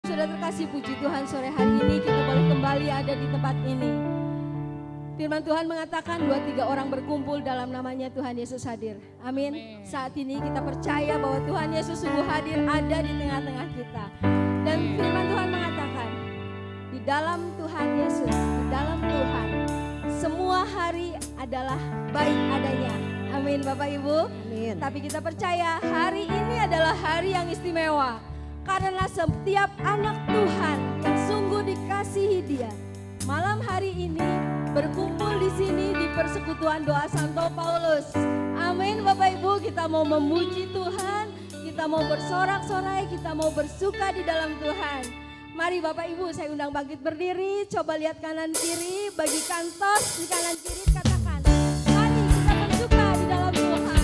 Sudah terkasih, puji Tuhan, sore hari ini kita boleh kembali ada di tempat ini. Firman Tuhan mengatakan 2-3 orang berkumpul dalam namanya, Tuhan Yesus hadir. Amin. Saat ini kita percaya bahwa Tuhan Yesus sungguh hadir ada di tengah-tengah kita. Dan firman Tuhan mengatakan, di dalam Tuhan Yesus, di dalam Tuhan, semua hari adalah baik adanya. Amin Bapak Ibu. Amin. Tapi kita percaya hari ini adalah hari yang istimewa. Karena setiap anak Tuhan yang sungguh dikasihi Dia, malam hari ini berkumpul di sini di persekutuan doa Santo Paulus. Amin Bapak Ibu, kita mau memuji Tuhan, kita mau bersorak-sorai, kita mau bersuka di dalam Tuhan. Mari Bapak Ibu, saya undang bangkit berdiri, coba lihat kanan kiri, bagikan tos di kanan kiri, katakan, mari kita bersuka di dalam Tuhan.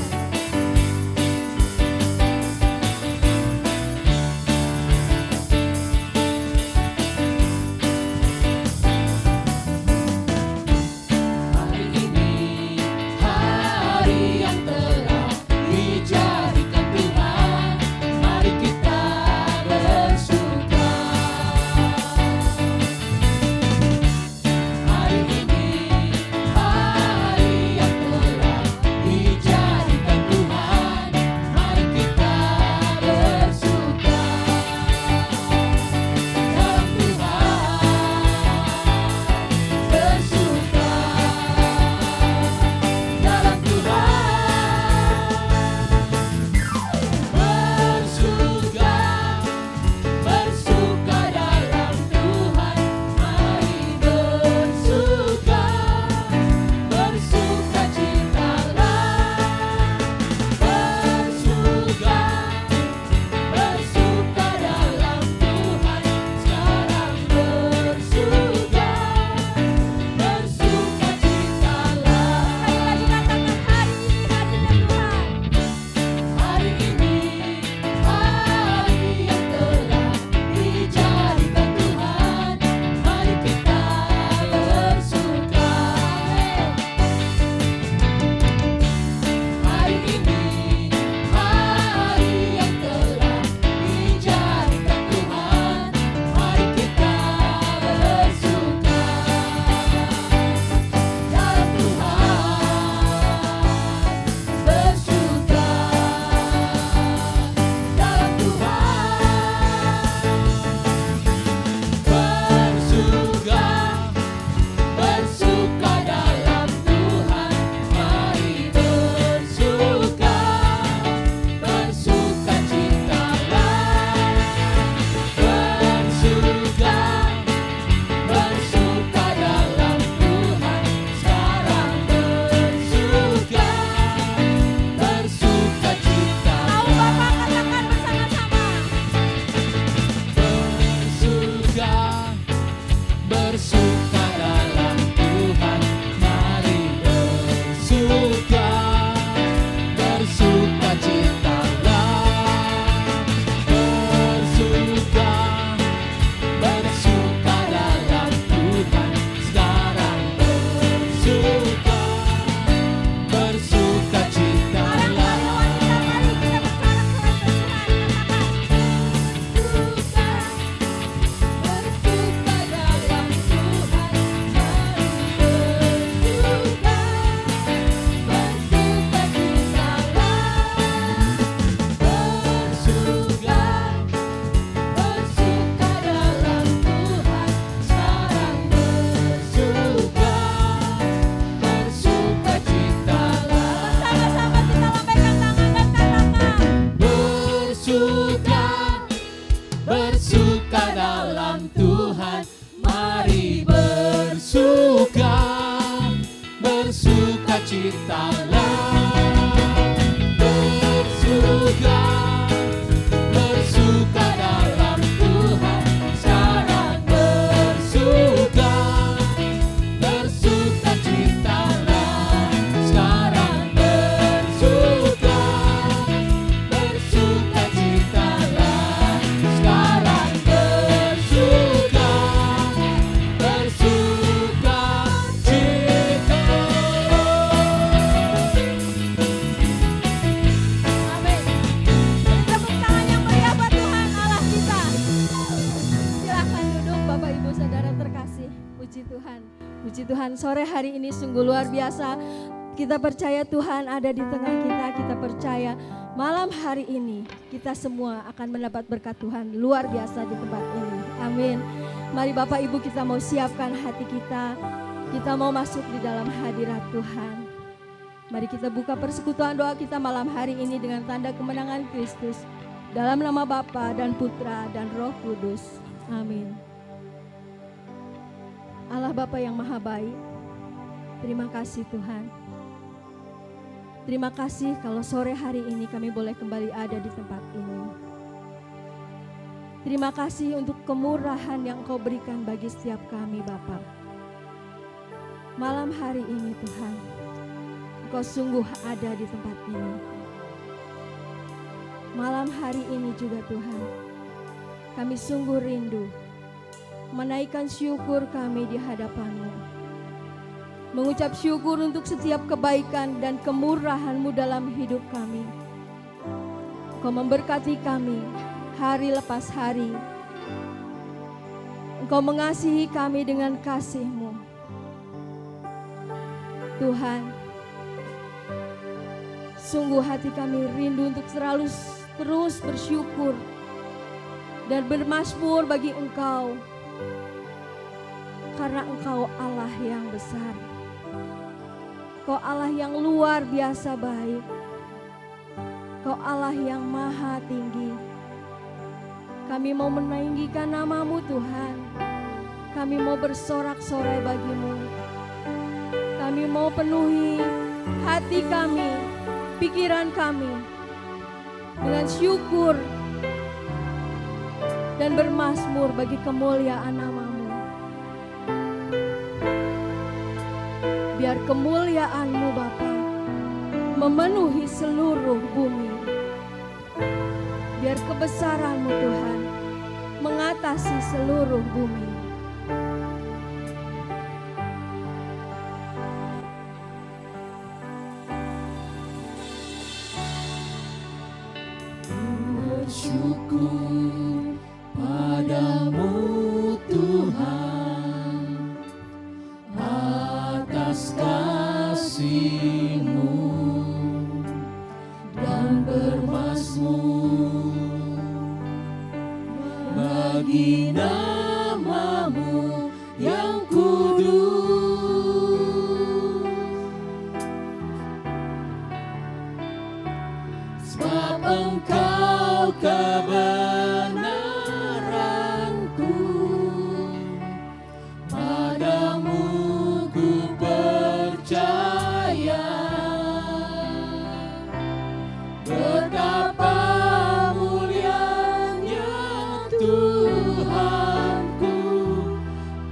Puji Tuhan. Puji Tuhan, sore hari ini sungguh luar biasa. Kita percaya Tuhan ada di tengah kita. Kita percaya malam hari ini kita semua akan mendapat berkat Tuhan luar biasa di tempat ini. Amin. Mari Bapak Ibu kita mau siapkan hati kita. Kita mau masuk di dalam hadirat Tuhan. Mari kita buka persekutuan doa kita malam hari ini dengan tanda kemenangan Kristus. Dalam nama Bapa dan Putra dan Roh Kudus. Amin. Allah Bapa yang Maha Baik, terima kasih Tuhan. Terima kasih kalau sore hari ini kami boleh kembali ada di tempat ini. Terima kasih untuk kemurahan yang Engkau berikan bagi setiap kami Bapa. Malam hari ini Tuhan, Engkau sungguh ada di tempat ini. Malam hari ini juga Tuhan, kami sungguh rindu menaikkan syukur kami di hadapan-Mu. Mengucap syukur untuk setiap kebaikan dan kemurahan-Mu dalam hidup kami. Engkau memberkati kami hari lepas hari. Engkau mengasihi kami dengan kasih-Mu. Tuhan, sungguh hati kami rindu untuk selalu terus bersyukur dan bermazmur bagi Engkau. Karena Engkau Allah yang besar. Kau Allah yang luar biasa baik. Kau Allah yang maha tinggi. Kami mau meninggikan nama-Mu Tuhan. Kami mau bersorak-sorai bagi-Mu. Kami mau penuhi hati kami, pikiran kami dengan syukur dan bermazmur bagi kemuliaan nama-Mu. Biar kemuliaan-Mu Bapa memenuhi seluruh bumi. Biar kebesaran-Mu Tuhan mengatasi seluruh bumi. Bersyukur padamu Tuhan atas kasih-Mu dan bermazmur bagi nama-Mu yang kudus. Sebab Engkau kebenaranku, padamu ku percaya. Betapa mulianya Tuhanku,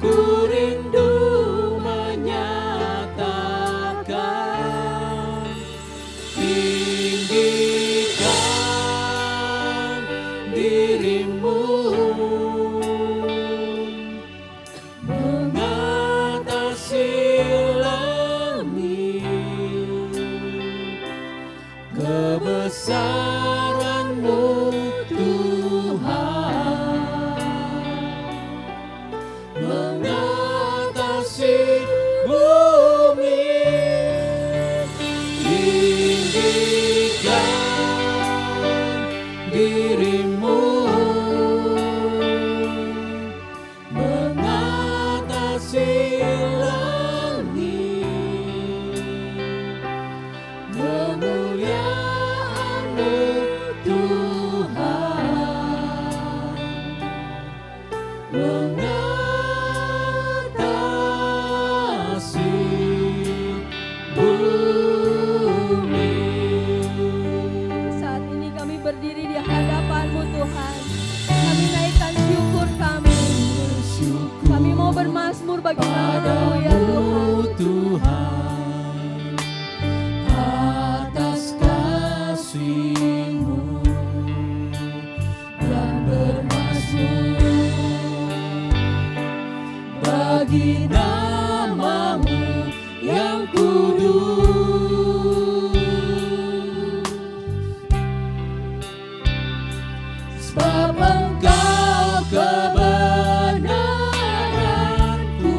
ku rindu menyatakan tinggikan diri-Mu mengatasi langit. Kebesaran-Mu Tuhan mengatasi bumi. Tinggikan diri-Mu mengatasi langit. Kemuliaan-Mu Tuhan mengatasi bumi. Saat ini kami berdiri di hadapan-Mu Tuhan. Kami naikkan syukur kami. Kami mau bermazmur bagi nama-Mu ya Tuhan. Tuhan atas kasih-Mu dan bermazmur bagi nama-Mu yang kudus. Sebab Engkau kebenaranku,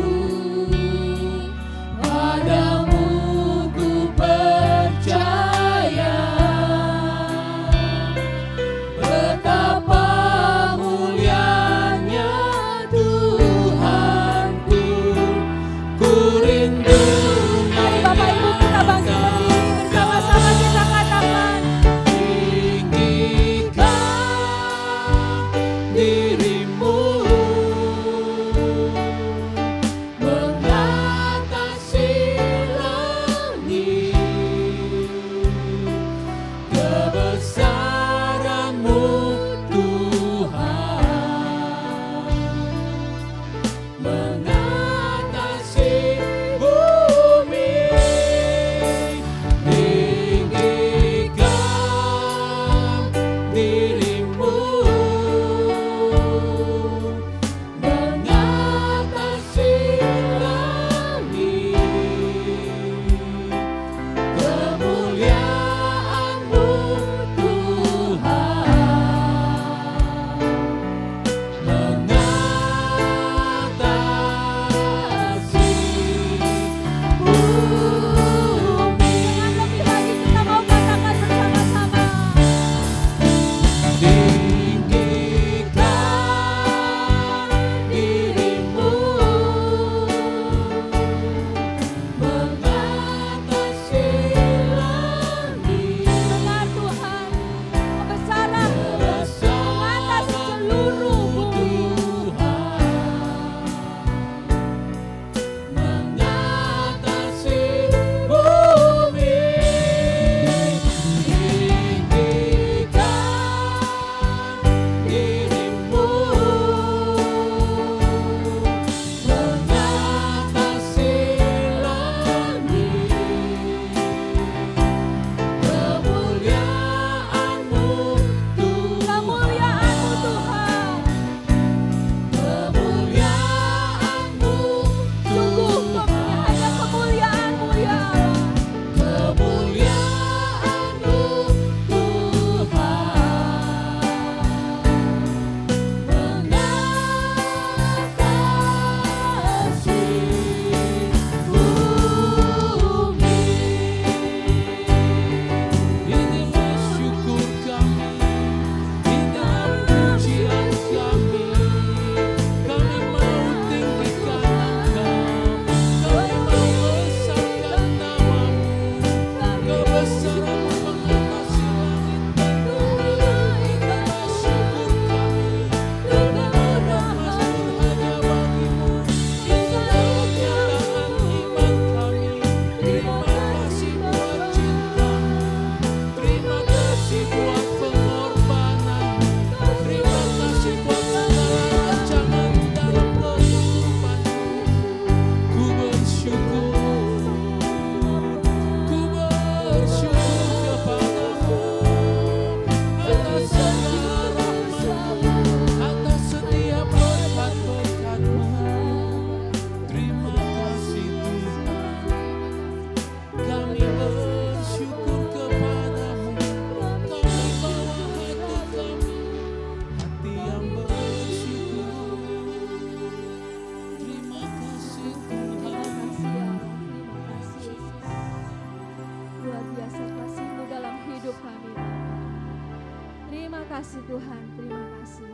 Tuhan, terima kasih.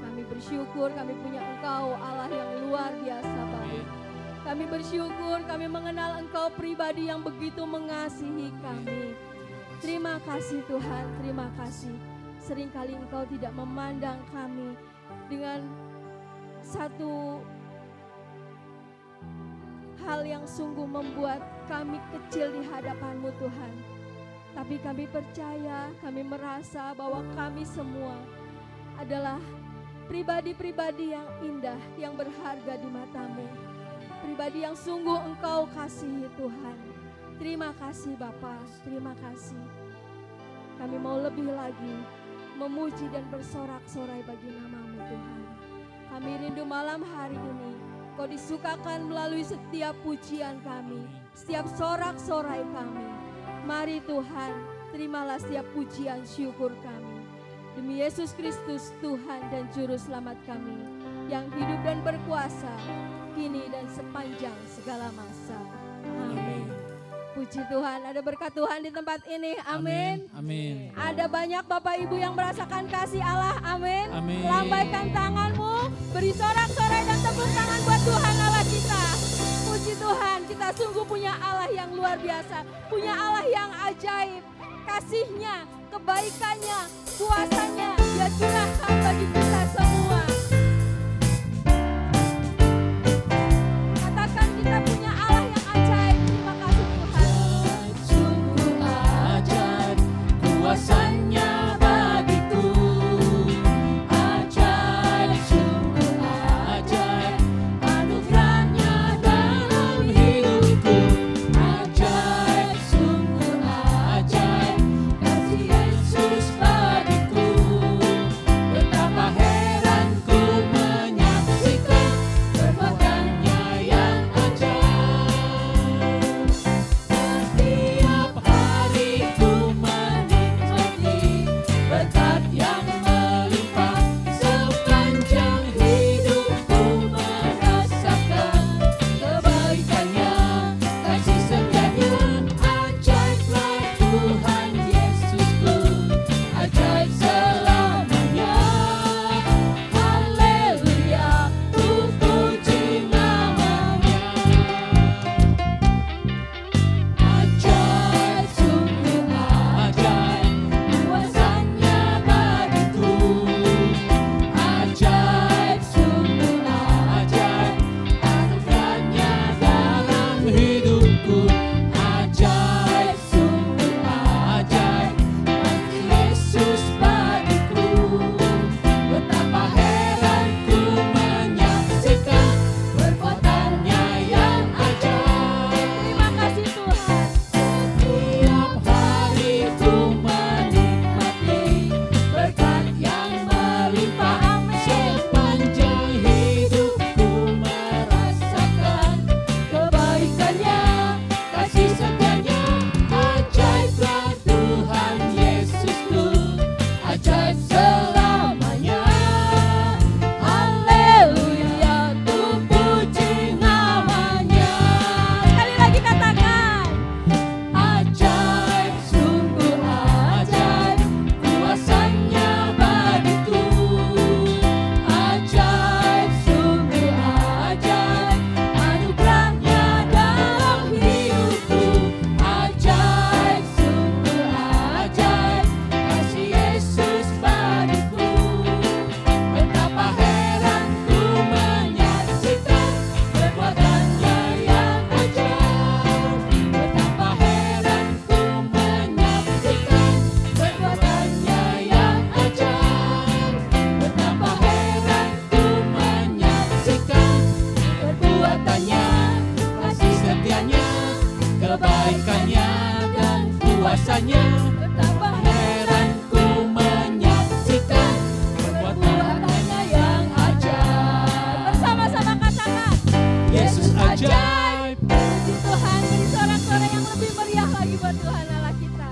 Kami bersyukur kami punya Engkau Allah yang luar biasa baik. Kami bersyukur kami mengenal Engkau pribadi yang begitu mengasihi kami. Terima kasih Tuhan, terima kasih. Seringkali Engkau tidak memandang kami dengan satu hal yang sungguh membuat kami kecil di hadapan-Mu Tuhan. Tapi kami percaya, kami merasa bahwa kami semua adalah pribadi-pribadi yang indah, yang berharga di mata-Mu. Pribadi yang sungguh Engkau kasihi Tuhan. Terima kasih Bapa, terima kasih. Kami mau lebih lagi memuji dan bersorak-sorai bagi nama-Mu Tuhan. Kami rindu malam hari ini Kau disukakan melalui setiap pujian kami, setiap sorak-sorai kami. Mari Tuhan, terimalah setiap pujian syukur kami. Demi Yesus Kristus Tuhan dan Juru Selamat kami, yang hidup dan berkuasa, kini dan sepanjang segala masa. Amin. Puji Tuhan, ada berkat Tuhan di tempat ini. Amin. Amin. Ada banyak Bapak Ibu yang merasakan kasih Allah. Amin. Amin. Lambaikan tanganmu, beri sorak-sorai dan tepuk tangan buat Tuhan Allah kita. Puji Tuhan, kita sungguh punya Allah yang luar biasa, punya Allah yang ajaib. Kasih-Nya, kebaikannya, kuasanya Dia curahkan bagi kita semua. Katakan kita punya Allah yang ajaib. Terima kasih Tuhan. Sungguh ajaib kuasanya bagiku. Ajaib, sungguh ajaib anugerahnya dalam hidupku. Ajaib, sungguh ajaib kasih Yesus bagiku. Betapa heran ku menyaksikan perbuatannya yang ajaib. Setiap hari ku menikmati berkat yang melimpah. Sepanjang hidupku merasakan kebaikannya, kasih setianya. Ajaiblah Tuhan Yesusku, ajaib selamanya. Haleluya, ku puji namanya. Ajaib, sungguh ajaib kuasanya bagiku. Ajaib, sungguh ajaib anugerahnya dalam hidupku. Ajaib, sungguh ajaib kasih Yesus bagiku. Betapa heran ku menyaksikan perbuatannya yang ajaib. Terima kasih Tuhan. Setiap hari ku menikmati berkat yang melimpah. Sepanjang hidupku merasakan kebaikannya, kasih setianya. Ajaiblah Tuhan Yesusku, ajaib selamanya. Haleluya, ku puji namanya. Sekali lagi katakan. Ajaib, sungguh ajaib kuasanya bagiku. Ajaib, sungguh ajaib anugerahnya dalam hidupku. Ajaib, sungguh ajaib kasih Yesus bagiku. Betapa heran ku menyaksikan perbuatannya yang ajaib. Betapa heran ku menyaksikan perbuatannya yang ajaib. Betapa heran ku menyaksikan perbuatannya, kasih setianya, kebaikannya dan kuasanya. Betapa heran ku menyaksikan perbuatannya yang ajaib. Bersama-sama katakan. Yesus ajaib. Puji Tuhan, beri sorak-sorai yang lebih meriah lagi buat Tuhan Allah kita.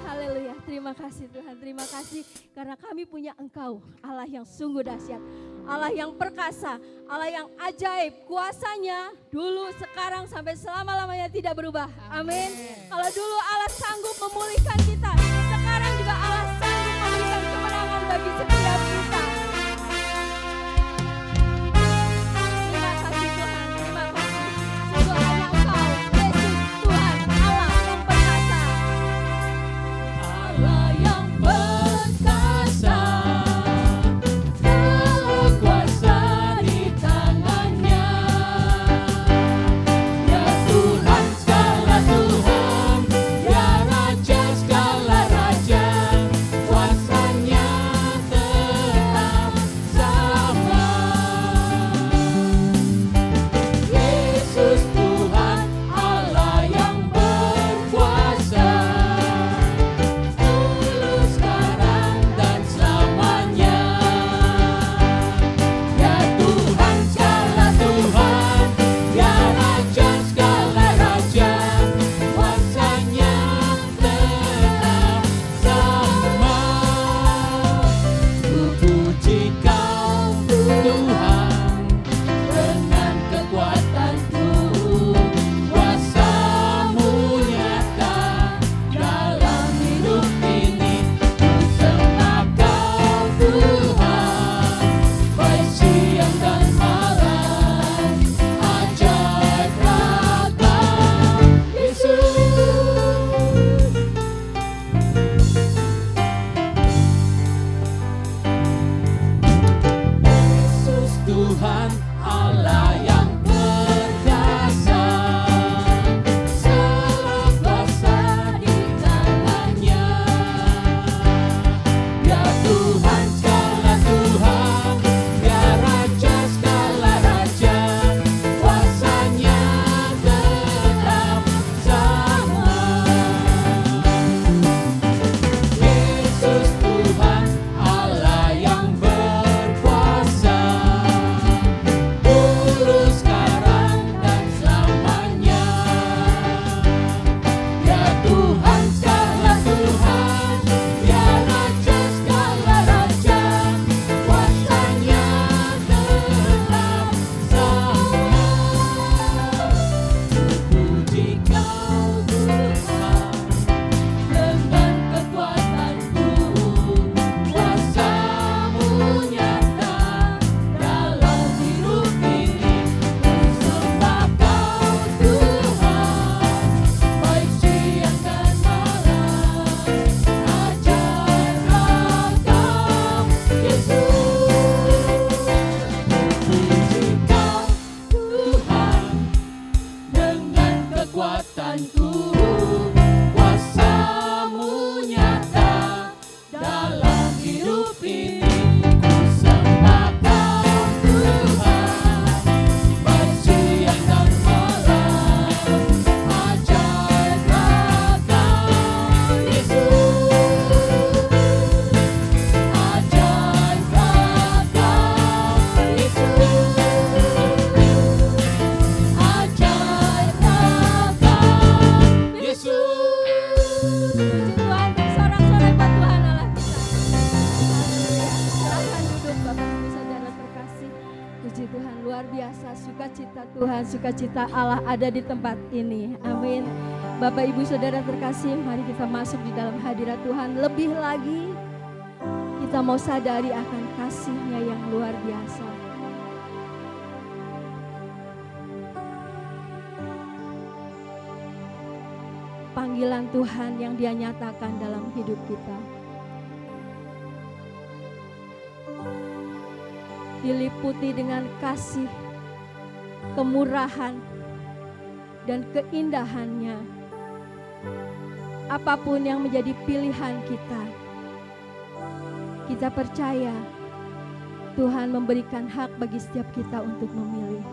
Haleluya, terima kasih Tuhan, terima kasih karena kami punya Engkau, Allah yang sungguh dahsyat, Allah yang perkasa, Allah yang ajaib, kuasanya dulu, sekarang, sampai selama-lamanya tidak berubah. Amin. Kalau dulu Allah sanggup memulihkan kita, sekarang juga Allah sanggup memberikan kemenangan bagi setiap kita. Terima kasih Tuhan, terima kasih. Sungguh hanya Engkau, Yesus Tuhan Allah yang perkasa. Allah yang perkasa, segala kuasa di tangannya. Ya Tuhan segala Tuhan, ya Raja segala Raja, kuasanya tetap sama. Yesus Tuhan Allah yang berkuasa, dulu sekarang dan selamanya. Ya Tuhan segala Tuhan, ya Raja segala Raja, kuasanya tetap sama. Ku puji Kau Tuhan dengan kekuatanku, kuasa-Mu nyata dalam hidup ini. Ku sembah Kau Tuhan, baik siang dan malam, ajaib ragam Yesus. Yesus Tuhan Allah yang perkasa, segala kuasa di tangannya. Ya Tuhan segala Tuhan, ya Raja segala Raja, kuasanya tetap sama. Yesus Tuhan Allah yang berkuasa, dulu sekarang dan selamanya. Ya Tuhan segala Tuhan, ya Raja segala Raja, kuasanya tetap sama. Puji Kau Tuhan dengan kekuatanku, kuasa-Mu nyata dalam hidup ini. Ku sembah Kau Tuhan, baik siang dan malam, ajaib ragam Yesus. Puji Kau Tuhan dengan kekuatanku, kuasa-Mu nyata dalam hidup ini. Ku sembah Kau Tuhan, baik siang dan malam, ajaib ragam Yesus. Ajaib ragam Yesus. Ajaib ragam Yesus. Tuhan, bersorak-sorai buat Tuhan Allah kita. Silahkan duduk Bapak Ibu Saudara terkasih. Puji Tuhan, luar biasa sukacita Tuhan, sukacita Allah ada di tempat ini. Amin. Bapak Ibu Saudara terkasih, mari kita masuk di dalam hadirat Tuhan. Lebih lagi kita mau sadari akan kasih-Nya yang luar biasa. Panggilan Tuhan yang Dia nyatakan dalam hidup kita. Diliputi dengan kasih, kemurahan, dan keindahannya. Apapun yang menjadi pilihan kita, kita percaya Tuhan memberikan hak bagi setiap kita untuk memilih.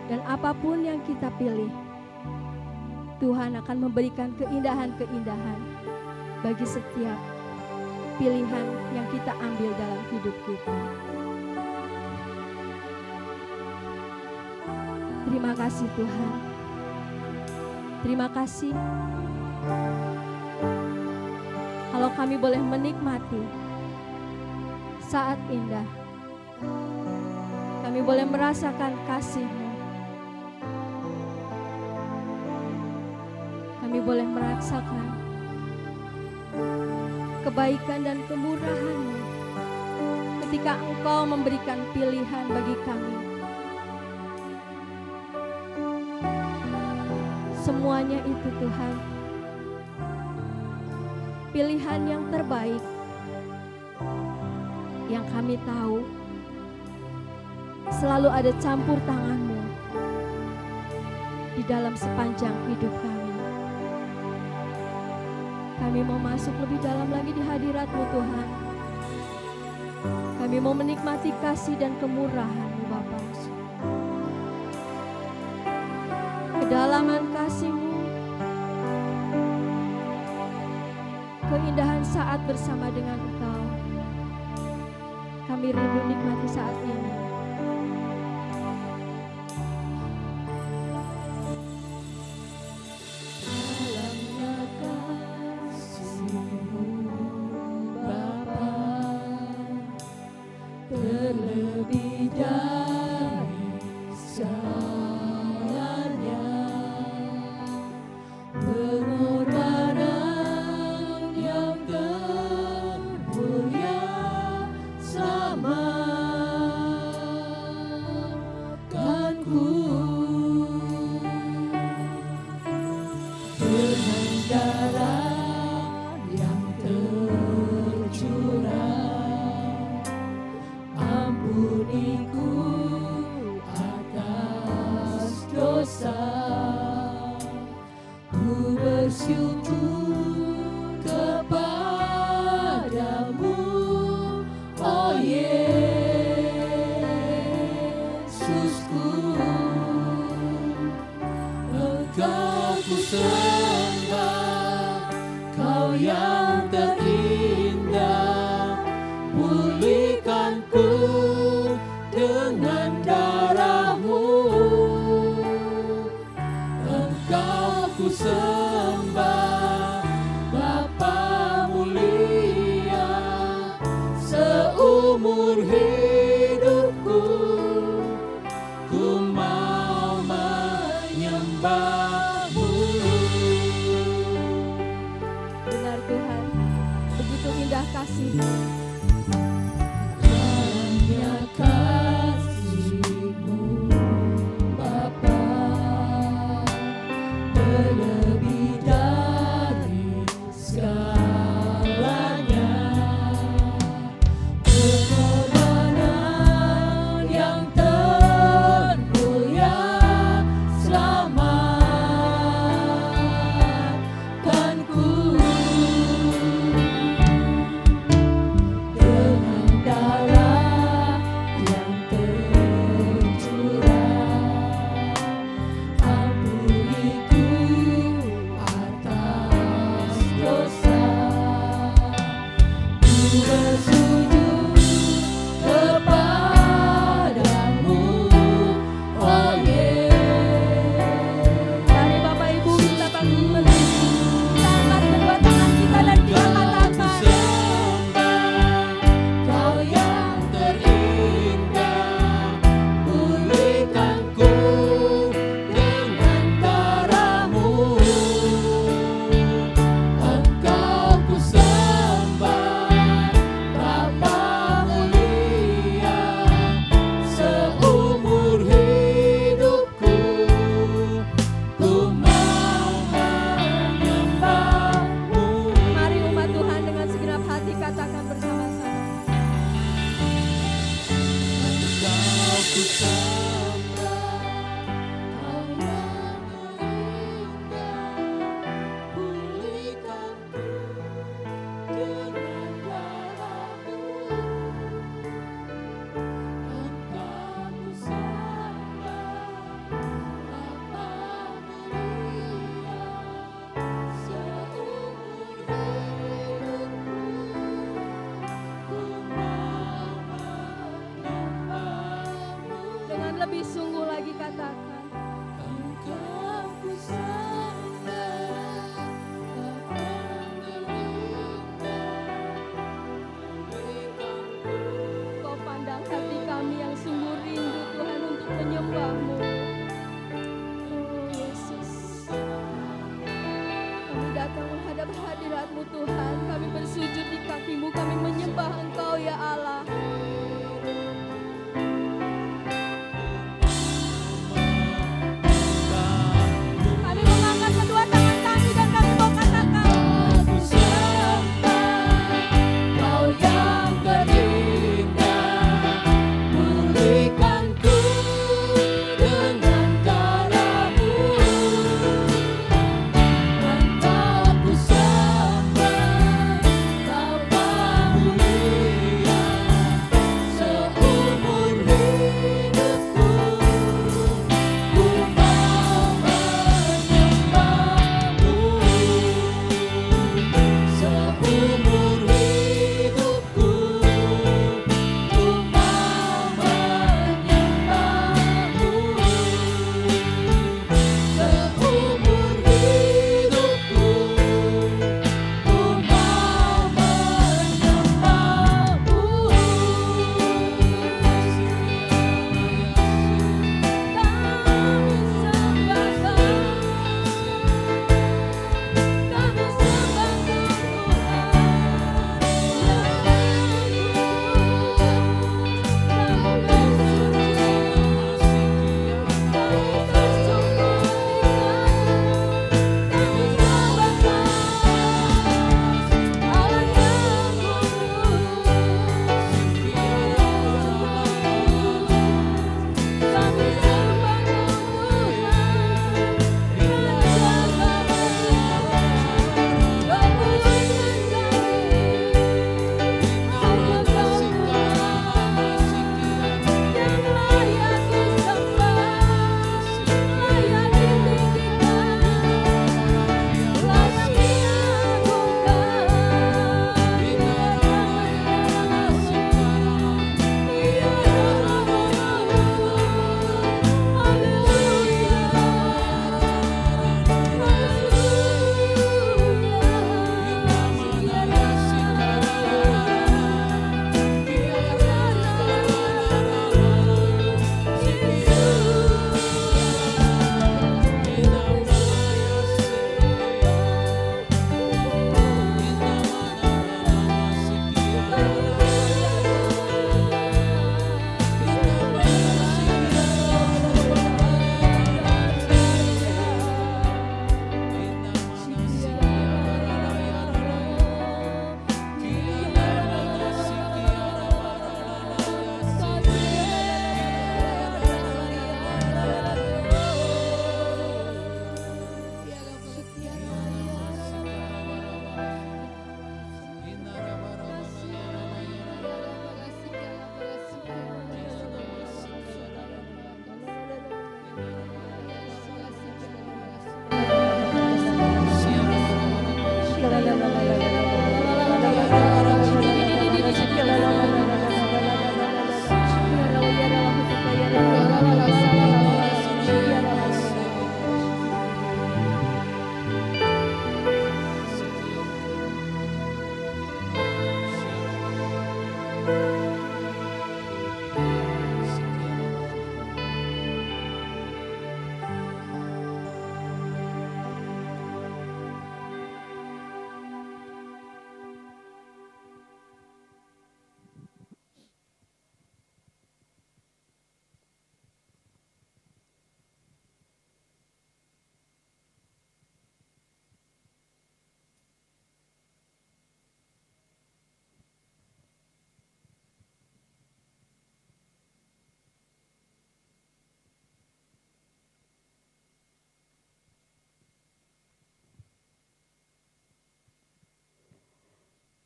Dan apapun yang kita pilih, Tuhan akan memberikan keindahan-keindahan bagi setiap pilihan yang kita ambil dalam hidup kita. Terima kasih Tuhan. Terima kasih. Kalau kami boleh menikmati saat indah, kami boleh merasakan kasih-Mu, kami boleh merasakan kebaikan dan kemurahan-Mu ketika Engkau memberikan pilihan bagi kami. Semuanya itu Tuhan, pilihan yang terbaik yang kami tahu selalu ada campur tangan-Mu di dalam sepanjang hidup kami. Kami mau masuk lebih dalam lagi di hadirat-Mu Tuhan. Kami mau menikmati kasih dan kemurahan-Mu Bapa. Kedalaman kasih-Mu, keindahan saat bersama dengan Engkau, kami rindu nikmati saat ini. Terlebih dari segalanya, pengorbanan yang termulia selamatkanku. Dengan darah yang tercurah, ampuniku atas dosa. Ku bersyukur kepadamu, oh Yesusku. Engkau ku sembah, Kau yang terindah, pulihkanku dengan darah-Mu. Engkau ku sembah, Bapa mulia, seumur hidupku ku mau menyembah-Mu. Benar Tuhan, begitu indah kasih-Mu. Hanya kasih-Mu Bapa, terlebih dari segalanya, pengorbanan yang termulia selamatkanku. Dengan darah yang tercurah, ampuniku atas dosa. Ku bersujud kepadamu, oh Mari Bapak Ibu kita berdiri, kita angkat kedua tangan kita dan kita katakan, Kau yang terindah, pulihkanku dengan darah-Mu. Engkau ku sembah, Bapa mulia, seumur hidupku ku mau menyembah-Mu. mari umat Tuhan dengan segenap hati katakan bersama-sama. Engkau ku sembah, Kau yang terindah, pulihkanku dengan darah-Mu. Engkau ku sembah, Bapa mulia, seumur hidupku ku mau menyembah-Mu. Dengan lebih sungguh lagi katakan, Engkau ku sembah, Bapa terindah, pulihkanku. Kau pandang hati kami yang sungguh rindu Tuhan untuk menyembah-Mu. Oh Yesus, kami datang menghadap hadirat-Mu Tuhan, kami bersujud di kaki-Mu, kami menyembah Engkau ya Allah.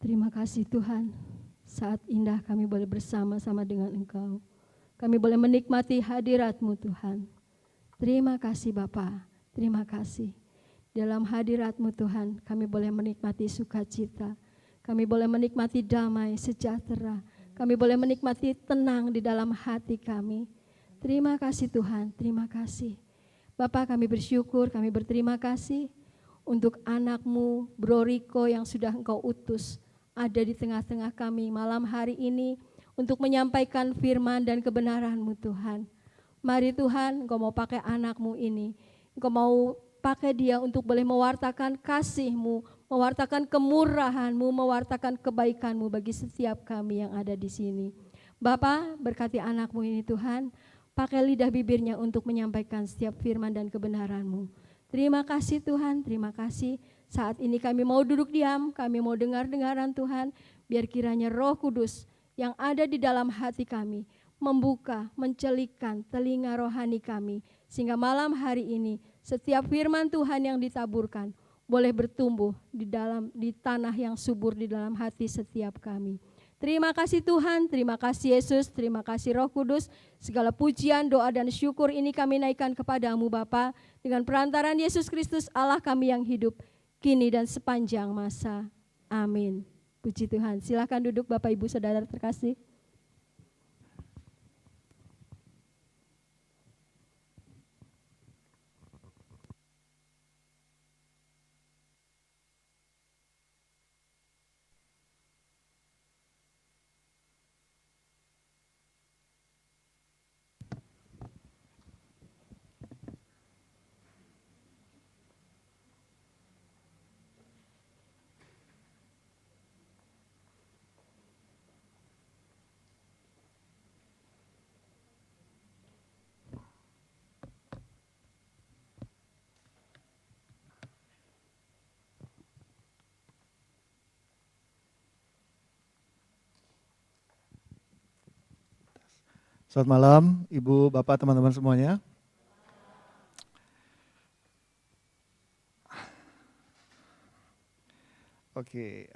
Terima kasih Tuhan, saat indah kami boleh bersama-sama dengan Engkau. Kami boleh menikmati hadirat-Mu Tuhan. Terima kasih Bapa, terima kasih. Dalam hadirat-Mu Tuhan, kami boleh menikmati sukacita. Kami boleh menikmati damai, sejahtera. Kami boleh menikmati tenang di dalam hati kami. Terima kasih Tuhan, terima kasih. Bapa, kami bersyukur, kami berterima kasih untuk anak-Mu, Bro Riko yang sudah Engkau utus ada di tengah-tengah kami malam hari ini untuk menyampaikan firman dan kebenaran-Mu Tuhan. Mari Tuhan, Engkau mau pakai anak-Mu ini. Engkau mau pakai dia untuk boleh mewartakan kasih-Mu, mewartakan kemurahan-Mu, mewartakan kebaikan-Mu bagi setiap kami yang ada di sini. Bapa, berkati anak-Mu ini Tuhan, pakai lidah bibirnya untuk menyampaikan setiap firman dan kebenaran-Mu. Terima kasih Tuhan, terima kasih. Saat ini kami mau duduk diam, kami mau dengar-dengaran Tuhan, biar kiranya Roh Kudus yang ada di dalam hati kami membuka, mencelikkan telinga rohani kami, sehingga malam hari ini setiap firman Tuhan yang ditaburkan boleh bertumbuh di tanah yang subur di dalam hati setiap kami. Terima kasih Tuhan, terima kasih Yesus, terima kasih Roh Kudus. Segala pujian, doa dan syukur ini kami naikkan kepadamu Bapa, dengan perantaran Yesus Kristus Allah kami yang hidup, kini dan sepanjang masa. Amin. Puji Tuhan. Silakan duduk Bapak Ibu Saudara terkasih. Selamat malam, Ibu, Bapak, teman-teman semuanya. Oke,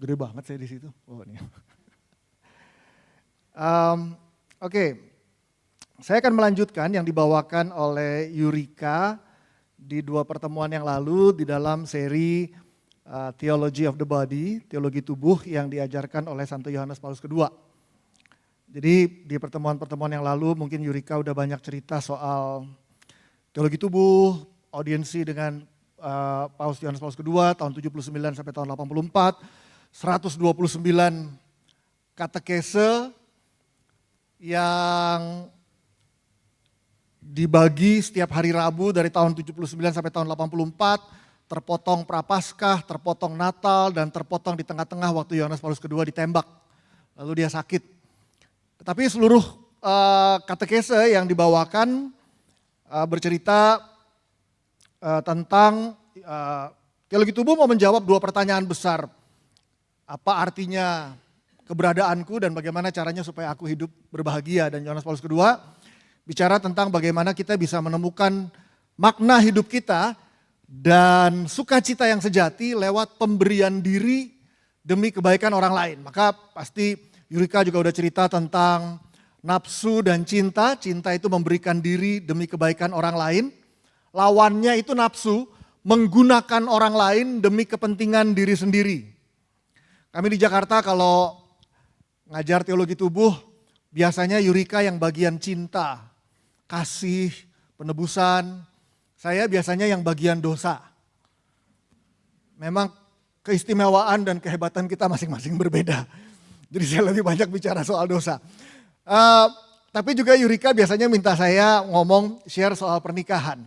gede banget saya di situ. Oh, ini. Oke, saya akan melanjutkan yang dibawakan oleh Yurika di 2 pertemuan yang lalu di dalam seri Theology of the Body, teologi tubuh yang diajarkan oleh Santo Yohanes Paulus II. Jadi di pertemuan-pertemuan yang lalu mungkin Yurika udah banyak cerita soal teologi tubuh, audiensi dengan Paus Yohanes Paulus II tahun 79 sampai tahun 84, 129 katekese yang dibagi setiap hari Rabu dari tahun 79 sampai tahun 84, terpotong Prapaskah, terpotong Natal, dan terpotong di tengah-tengah waktu Yohanes Paulus II ditembak. Lalu dia sakit. Tetapi seluruh katekese yang dibawakan bercerita tentang teologi tubuh mau menjawab 2 pertanyaan besar. Apa artinya keberadaanku dan bagaimana caranya supaya aku hidup berbahagia. Dan Yohanes Paulus II bicara tentang bagaimana kita bisa menemukan makna hidup kita dan sukacita yang sejati lewat pemberian diri demi kebaikan orang lain. Maka pasti Yurika juga udah cerita tentang nafsu dan cinta. Cinta itu memberikan diri demi kebaikan orang lain. Lawannya itu nafsu, menggunakan orang lain demi kepentingan diri sendiri. Kami di Jakarta kalau ngajar teologi tubuh, biasanya Yurika yang bagian cinta, kasih, penebusan. Saya biasanya yang bagian dosa. Memang keistimewaan dan kehebatan kita masing-masing berbeda. Jadi saya lebih banyak bicara soal dosa. Tapi juga Yurika biasanya minta saya ngomong share soal pernikahan.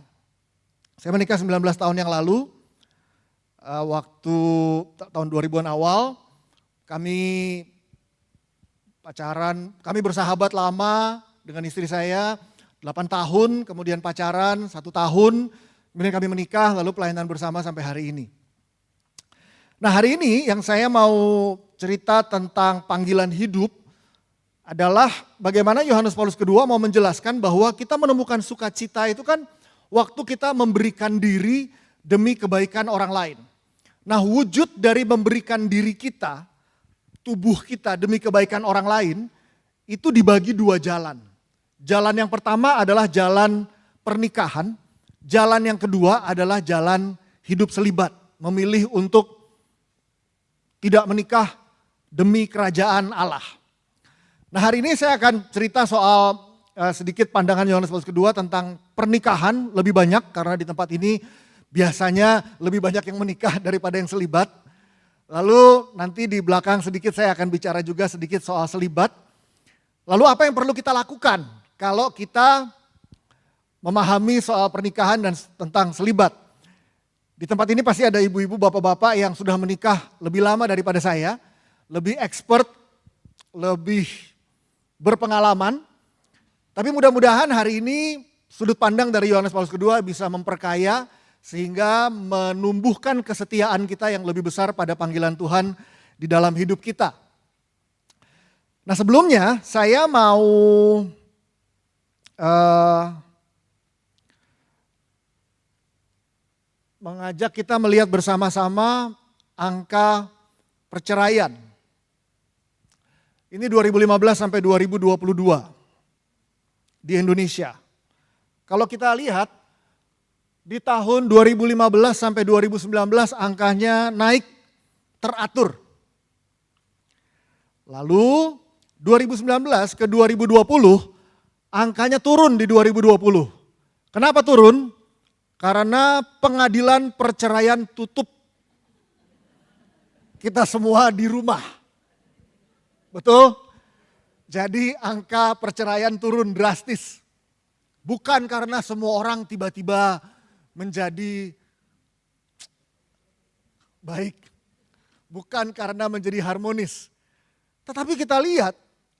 Saya menikah 19 tahun yang lalu. Waktu tahun 2000-an awal kami pacaran, kami bersahabat lama dengan istri saya. 8 tahun, kemudian pacaran 1 tahun, kemudian kami menikah, lalu pelayanan bersama sampai hari ini. Nah hari ini yang saya mau cerita tentang panggilan hidup adalah bagaimana Yohanes Paulus II mau menjelaskan bahwa kita menemukan sukacita itu kan waktu kita memberikan diri demi kebaikan orang lain. Nah, wujud dari memberikan diri kita, tubuh kita demi kebaikan orang lain, itu dibagi dua jalan. Jalan yang pertama adalah jalan pernikahan, jalan yang kedua adalah jalan hidup selibat, memilih untuk tidak menikah demi kerajaan Allah. Nah, hari ini saya akan cerita soal sedikit pandangan Yohanes Paulus II tentang pernikahan lebih banyak, karena di tempat ini biasanya lebih banyak yang menikah daripada yang selibat. Lalu nanti di belakang sedikit saya akan bicara juga sedikit soal selibat. Lalu apa yang perlu kita lakukan kalau kita memahami soal pernikahan dan tentang selibat. Di tempat ini pasti ada ibu-ibu, bapak-bapak yang sudah menikah lebih lama daripada saya, lebih expert, lebih berpengalaman. Tapi mudah-mudahan hari ini sudut pandang dari Yohanes Paulus II bisa memperkaya sehingga menumbuhkan kesetiaan kita yang lebih besar pada panggilan Tuhan di dalam hidup kita. Nah, sebelumnya saya mau mengajak kita melihat bersama-sama angka perceraian. Ini 2015 sampai 2022 di Indonesia. Kalau kita lihat di tahun 2015 sampai 2019 angkanya naik teratur. Lalu 2019 ke 2020 angkanya turun di 2020. Kenapa turun? Karena pengadilan perceraian tutup. Kita semua di rumah. Betul? Jadi angka perceraian turun drastis. Bukan karena semua orang tiba-tiba menjadi baik. Bukan karena menjadi harmonis. Tetapi kita lihat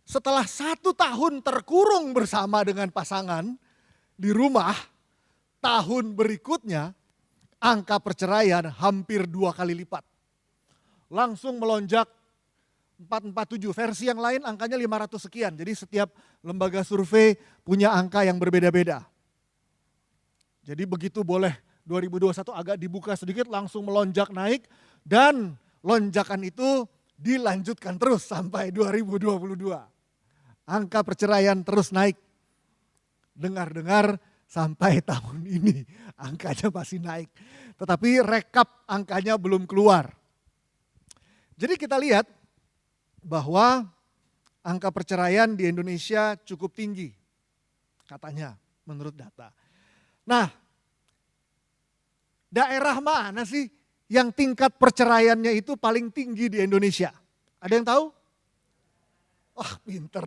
setelah 1 tahun terkurung bersama dengan pasangan di rumah, tahun berikutnya angka perceraian hampir 2 kali lipat. Langsung melonjak 447, versi yang lain angkanya 500 sekian. Jadi setiap lembaga survei punya angka yang berbeda-beda. Jadi begitu boleh 2021 agak dibuka sedikit langsung melonjak naik dan lonjakan itu dilanjutkan terus sampai 2022. Angka perceraian terus naik. Dengar-dengar sampai tahun ini angkanya masih naik. Tetapi rekap angkanya belum keluar. Jadi kita lihat bahwa angka perceraian di Indonesia cukup tinggi. Katanya menurut data. Nah, daerah mana sih yang tingkat perceraiannya itu paling tinggi di Indonesia? Ada yang tahu? Wah, pinter.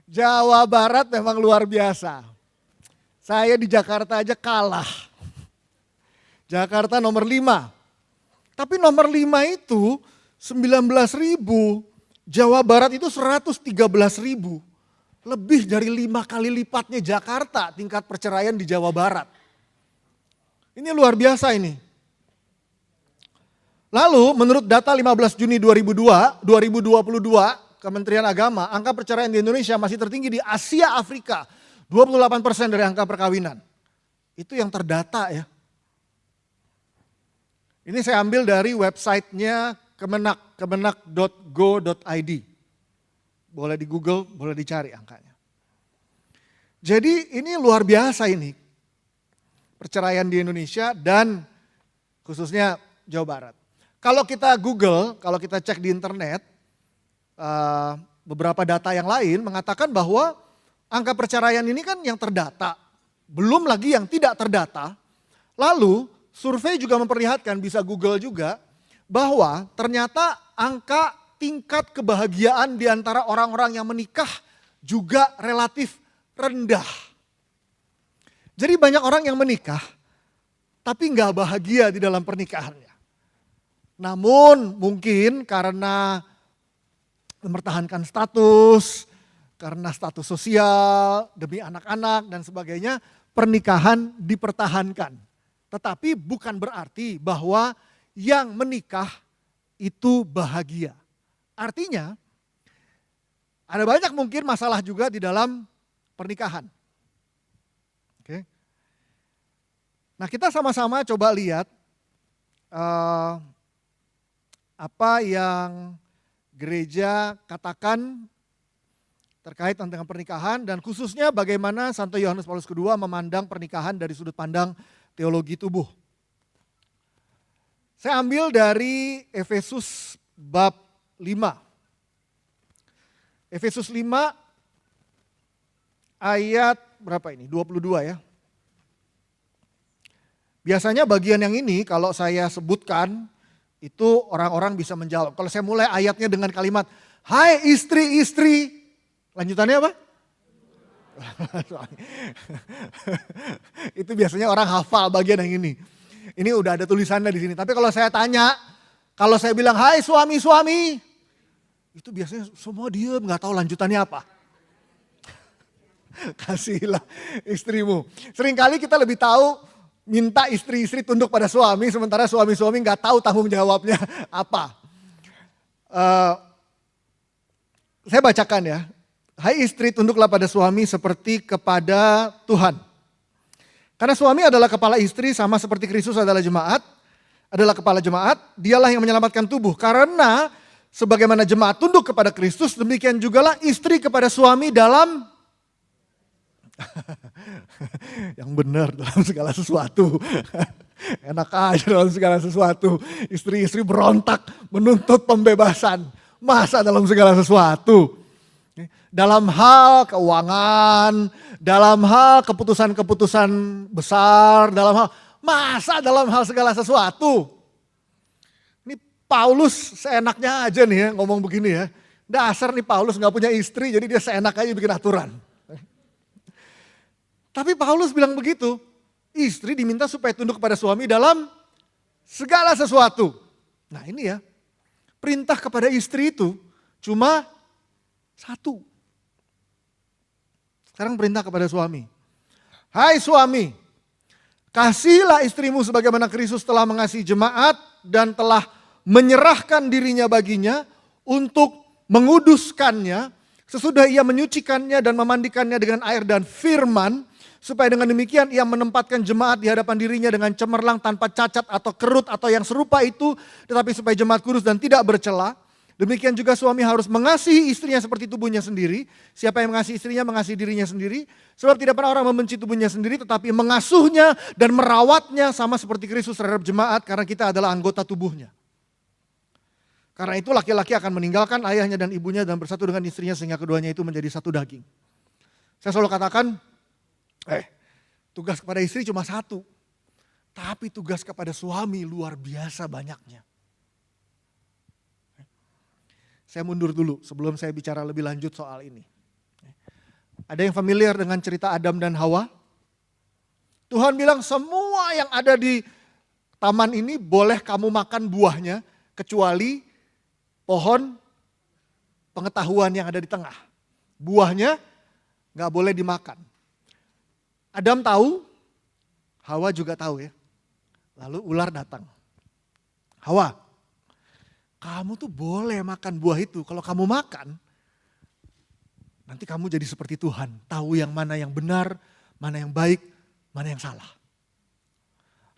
Jawa Barat memang luar biasa. Saya di Jakarta aja kalah. Jakarta nomor 5. Tapi nomor 5 itu 19.000, Jawa Barat itu 113.000. Lebih dari 5 kali lipatnya Jakarta tingkat perceraian di Jawa Barat. Ini luar biasa ini. Lalu menurut data 15 Juni 2022, Kementerian Agama, angka perceraian di Indonesia masih tertinggi di Asia Afrika. 28% dari angka perkawinan. Itu yang terdata ya. Ini saya ambil dari websitenya Kemenak, kemenak.go.id. Boleh di Google, boleh dicari angkanya. Jadi ini luar biasa ini. Perceraian di Indonesia dan khususnya Jawa Barat. Kalau kita Google, kalau kita cek di internet, beberapa data yang lain mengatakan bahwa angka perceraian ini kan yang terdata. Belum lagi yang tidak terdata. Lalu survei juga memperlihatkan, bisa Google juga, bahwa ternyata angka tingkat kebahagiaan di antara orang-orang yang menikah juga relatif rendah. Jadi banyak orang yang menikah tapi nggak bahagia di dalam pernikahannya. Namun mungkin karena mempertahankan status, karena status sosial, demi anak-anak dan sebagainya, pernikahan dipertahankan. Tetapi bukan berarti bahwa yang menikah itu bahagia. Artinya Ada banyak mungkin masalah juga di dalam pernikahan. Oke. Nah, kita sama-sama coba lihat apa yang gereja katakan terkait tentang pernikahan dan khususnya bagaimana Santo Yohanes Paulus II memandang pernikahan dari sudut pandang teologi tubuh. Saya ambil dari Efesus bab 5. Efesus 5 ayat berapa ini? 22 ya. Biasanya bagian yang ini kalau saya sebutkan itu orang-orang bisa menjawab. Kalau saya mulai ayatnya dengan kalimat, "Hai istri-istri," lanjutannya apa? Itu biasanya orang hafal bagian yang ini. Ini udah ada tulisannya di sini. Tapi kalau saya tanya, kalau saya bilang, "Hai suami-suami," itu biasanya semua diem, gak tahu lanjutannya apa. Kasihlah istrimu. Seringkali kita lebih tahu minta istri-istri tunduk pada suami, sementara suami-suami gak tahu tanggung jawabnya apa. Saya bacakan ya. Hai istri, tunduklah pada suami seperti kepada Tuhan. Karena suami adalah kepala istri sama seperti Kristus adalah kepala jemaat, dialah yang menyelamatkan tubuh. Karena sebagaimana jemaat tunduk kepada Kristus, demikian jugalah istri kepada suami dalam yang benar dalam segala sesuatu. Enak aja dalam segala sesuatu. Istri-istri berontak menuntut pembebasan. Masa dalam segala sesuatu? Dalam hal keuangan, dalam hal keputusan-keputusan besar, masa dalam hal segala sesuatu? Paulus seenaknya aja nih ya ngomong begini ya. Dasar nih Paulus gak punya istri jadi dia seenak aja bikin aturan. Tapi Paulus bilang begitu. Istri diminta supaya tunduk kepada suami dalam segala sesuatu. Nah ini ya. Perintah kepada istri itu cuma satu. Sekarang perintah kepada suami. Hai suami, kasihilah istrimu sebagaimana Kristus telah mengasihi jemaat dan telah menyerahkan dirinya baginya untuk menguduskannya sesudah ia menyucikannya dan memandikannya dengan air dan firman, supaya dengan demikian ia menempatkan jemaat di hadapan dirinya dengan cemerlang tanpa cacat atau kerut atau yang serupa itu, tetapi supaya jemaat kudus dan tidak bercela. Demikian juga suami harus mengasihi istrinya seperti tubuhnya sendiri. Siapa yang mengasihi istrinya mengasihi dirinya sendiri. Sebab tidak pernah orang membenci tubuhnya sendiri, tetapi mengasuhnya dan merawatnya sama seperti Kristus terhadap jemaat, karena kita adalah anggota tubuhnya. Karena itu laki-laki akan meninggalkan ayahnya dan ibunya dan bersatu dengan istrinya sehingga keduanya itu menjadi satu daging. Saya selalu katakan, tugas kepada istri cuma satu. Tapi tugas kepada suami luar biasa banyaknya. Saya mundur dulu sebelum saya bicara lebih lanjut soal ini. Ada yang familiar dengan cerita Adam dan Hawa? Tuhan bilang semua yang ada di taman ini boleh kamu makan buahnya kecuali pohon pengetahuan yang ada di tengah. Buahnya gak boleh dimakan. Adam tahu, Hawa juga tahu ya. Lalu ular datang. Hawa, kamu tuh boleh makan buah itu. Kalau kamu makan, nanti kamu jadi seperti Tuhan. Tahu yang mana yang benar, mana yang baik, mana yang salah.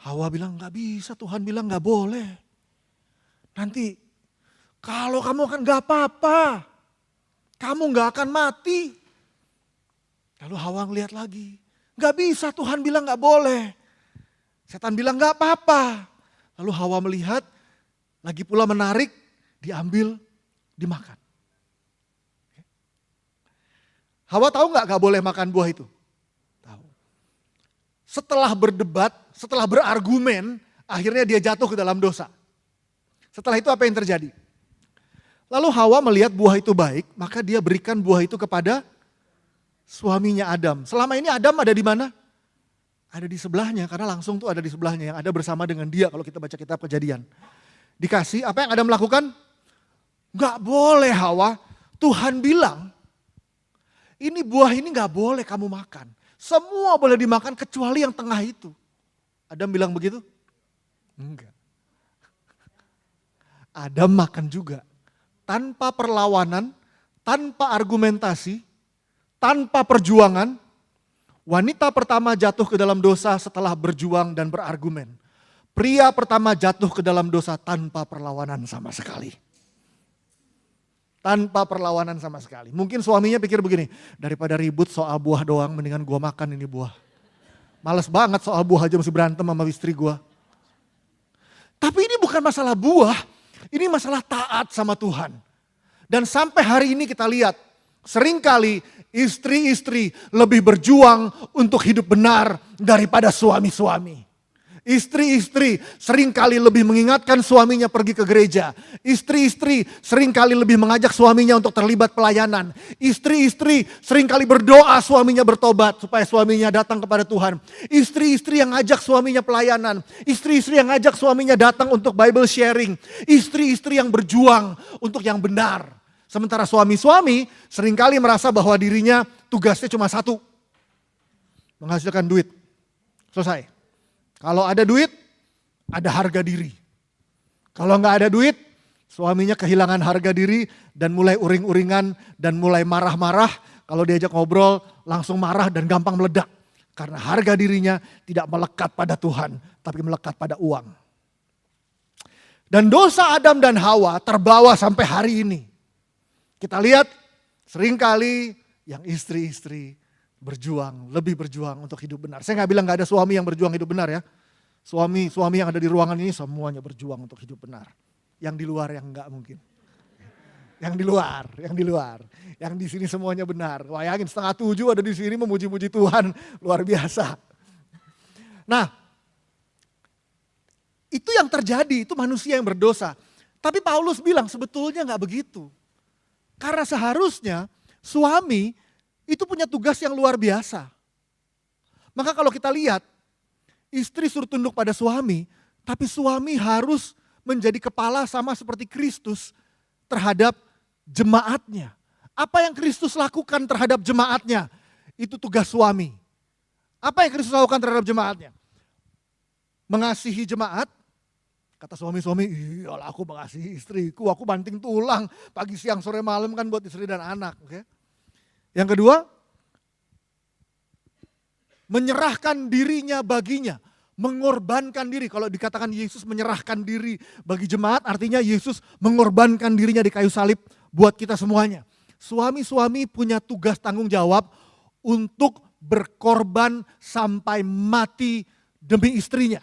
Hawa bilang gak bisa, Tuhan bilang gak boleh. Nanti kalau kamu akan gak apa-apa, kamu gak akan mati. Lalu Hawa ngeliat lagi, gak bisa, Tuhan bilang gak boleh. Setan bilang gak apa-apa. Lalu Hawa melihat, lagi pula menarik, diambil, dimakan. Hawa tahu gak boleh makan buah itu? Tahu. Setelah berdebat, setelah berargumen, akhirnya dia jatuh ke dalam dosa. Setelah itu apa yang terjadi? Lalu Hawa melihat buah itu baik, maka dia berikan buah itu kepada suaminya Adam. Selama ini Adam ada di mana? Ada di sebelahnya, karena langsung tuh ada di sebelahnya, yang ada bersama dengan dia kalau kita baca kitab Kejadian. Dikasih, apa yang Adam lakukan? Gak boleh Hawa, Tuhan bilang, ini buah ini gak boleh kamu makan. Semua boleh dimakan kecuali yang tengah itu. Adam bilang begitu? Enggak. Adam makan juga. Tanpa perlawanan, tanpa argumentasi, tanpa perjuangan. Wanita pertama jatuh ke dalam dosa setelah berjuang dan berargumen. Pria pertama jatuh ke dalam dosa tanpa perlawanan sama sekali. Tanpa perlawanan sama sekali. Mungkin suaminya pikir begini, daripada ribut soal buah doang, mendingan gua makan ini buah. Males banget soal buah aja mesti berantem sama istri gua. Tapi ini bukan masalah buah, ini masalah taat sama Tuhan. Dan sampai hari ini kita lihat, seringkali istri-istri lebih berjuang untuk hidup benar daripada suami-suami. Istri-istri seringkali lebih mengingatkan suaminya pergi ke gereja. Istri-istri seringkali lebih mengajak suaminya untuk terlibat pelayanan. Istri-istri seringkali berdoa suaminya bertobat supaya suaminya datang kepada Tuhan. Istri-istri yang ngajak suaminya pelayanan. Istri-istri yang ngajak suaminya datang untuk Bible sharing. Istri-istri yang berjuang untuk yang benar. Sementara suami-suami seringkali merasa bahwa dirinya tugasnya cuma satu. Menghasilkan duit. Selesai. Kalau ada duit, ada harga diri. Kalau nggak ada duit, suaminya kehilangan harga diri dan mulai uring-uringan dan mulai marah-marah. Kalau diajak ngobrol langsung marah dan gampang meledak. Karena harga dirinya tidak melekat pada Tuhan, tapi melekat pada uang. Dan dosa Adam dan Hawa terbawa sampai hari ini. Kita lihat seringkali yang istri-istri lebih berjuang untuk hidup benar. Saya nggak bilang nggak ada suami yang berjuang hidup benar ya. Suami yang ada di ruangan ini semuanya berjuang untuk hidup benar. Yang di luar yang nggak mungkin. Yang di luar. Yang di sini semuanya benar. Bayangin 6:30 ada di sini memuji-muji Tuhan, luar biasa. Nah, itu yang terjadi, itu manusia yang berdosa. Tapi Paulus bilang sebetulnya nggak begitu. Karena seharusnya suami itu punya tugas yang luar biasa. Maka kalau kita lihat, istri suruh tunduk pada suami, tapi suami harus menjadi kepala sama seperti Kristus terhadap jemaatnya. Apa yang Kristus lakukan terhadap jemaatnya, itu tugas suami. Apa yang Kristus lakukan terhadap jemaatnya? Mengasihi jemaat. Kata suami-suami, iyalah aku mengasihi istriku, aku banting tulang pagi siang sore malam kan buat istri dan anak. Okay? Yang kedua, menyerahkan dirinya baginya, mengorbankan diri. Kalau dikatakan Yesus menyerahkan diri bagi jemaat, artinya Yesus mengorbankan dirinya di kayu salib buat kita semuanya. Suami-suami punya tugas tanggung jawab untuk berkorban sampai mati demi istrinya.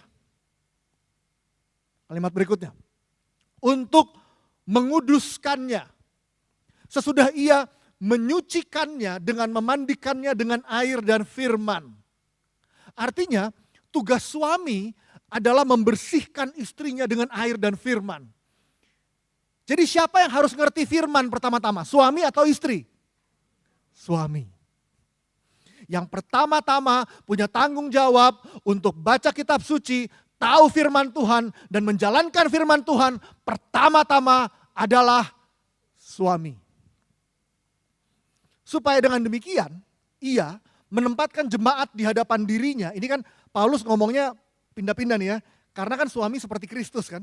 Kalimat berikutnya, untuk menguduskannya. Sesudah ia menyucikannya dengan memandikannya dengan air dan firman. Artinya tugas suami adalah membersihkan istrinya dengan air dan firman. Jadi siapa yang harus ngerti firman pertama-tama? Suami atau istri? Suami. Yang pertama-tama punya tanggung jawab untuk baca kitab suci, tahu firman Tuhan dan menjalankan firman Tuhan pertama-tama adalah suami. Supaya dengan demikian, ia menempatkan jemaat di hadapan dirinya. Ini kan Paulus ngomongnya pindah-pindah nih ya. Karena kan suami seperti Kristus kan.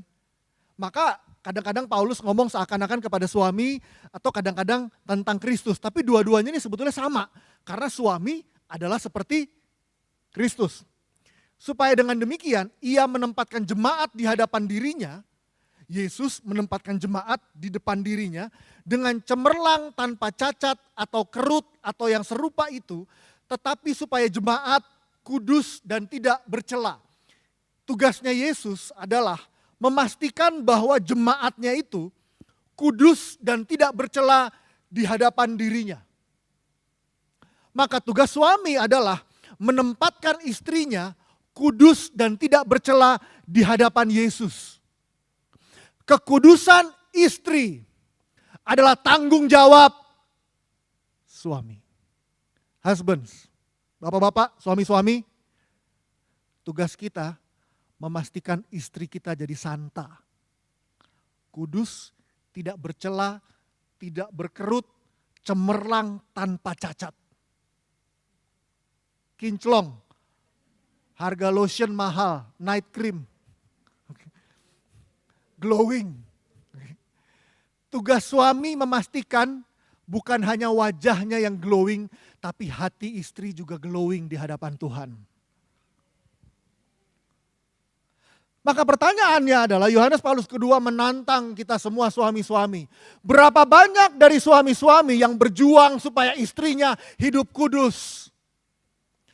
Maka kadang-kadang Paulus ngomong seakan-akan kepada suami atau kadang-kadang tentang Kristus. Tapi dua-duanya ini sebetulnya sama. Karena suami adalah seperti Kristus. Supaya dengan demikian, ia menempatkan jemaat di hadapan dirinya. Yesus menempatkan jemaat di depan dirinya dengan cemerlang tanpa cacat atau kerut atau yang serupa itu, tetapi supaya jemaat kudus dan tidak bercela. Tugasnya Yesus adalah memastikan bahwa jemaatnya itu kudus dan tidak bercela di hadapan dirinya. Maka tugas suami adalah menempatkan istrinya kudus dan tidak bercela di hadapan Yesus. Kekudusan istri adalah tanggung jawab suami. Husbands, bapak-bapak, suami-suami, tugas kita memastikan istri kita jadi santa. Kudus, tidak bercela, tidak berkerut, cemerlang tanpa cacat. Kinclong, harga lotion mahal, night cream. Glowing. Tugas suami memastikan bukan hanya wajahnya yang glowing, tapi hati istri juga glowing di hadapan Tuhan. Maka pertanyaannya adalah Yohanes Paulus kedua menantang kita semua suami-suami. Berapa banyak dari suami-suami yang berjuang supaya istrinya hidup kudus?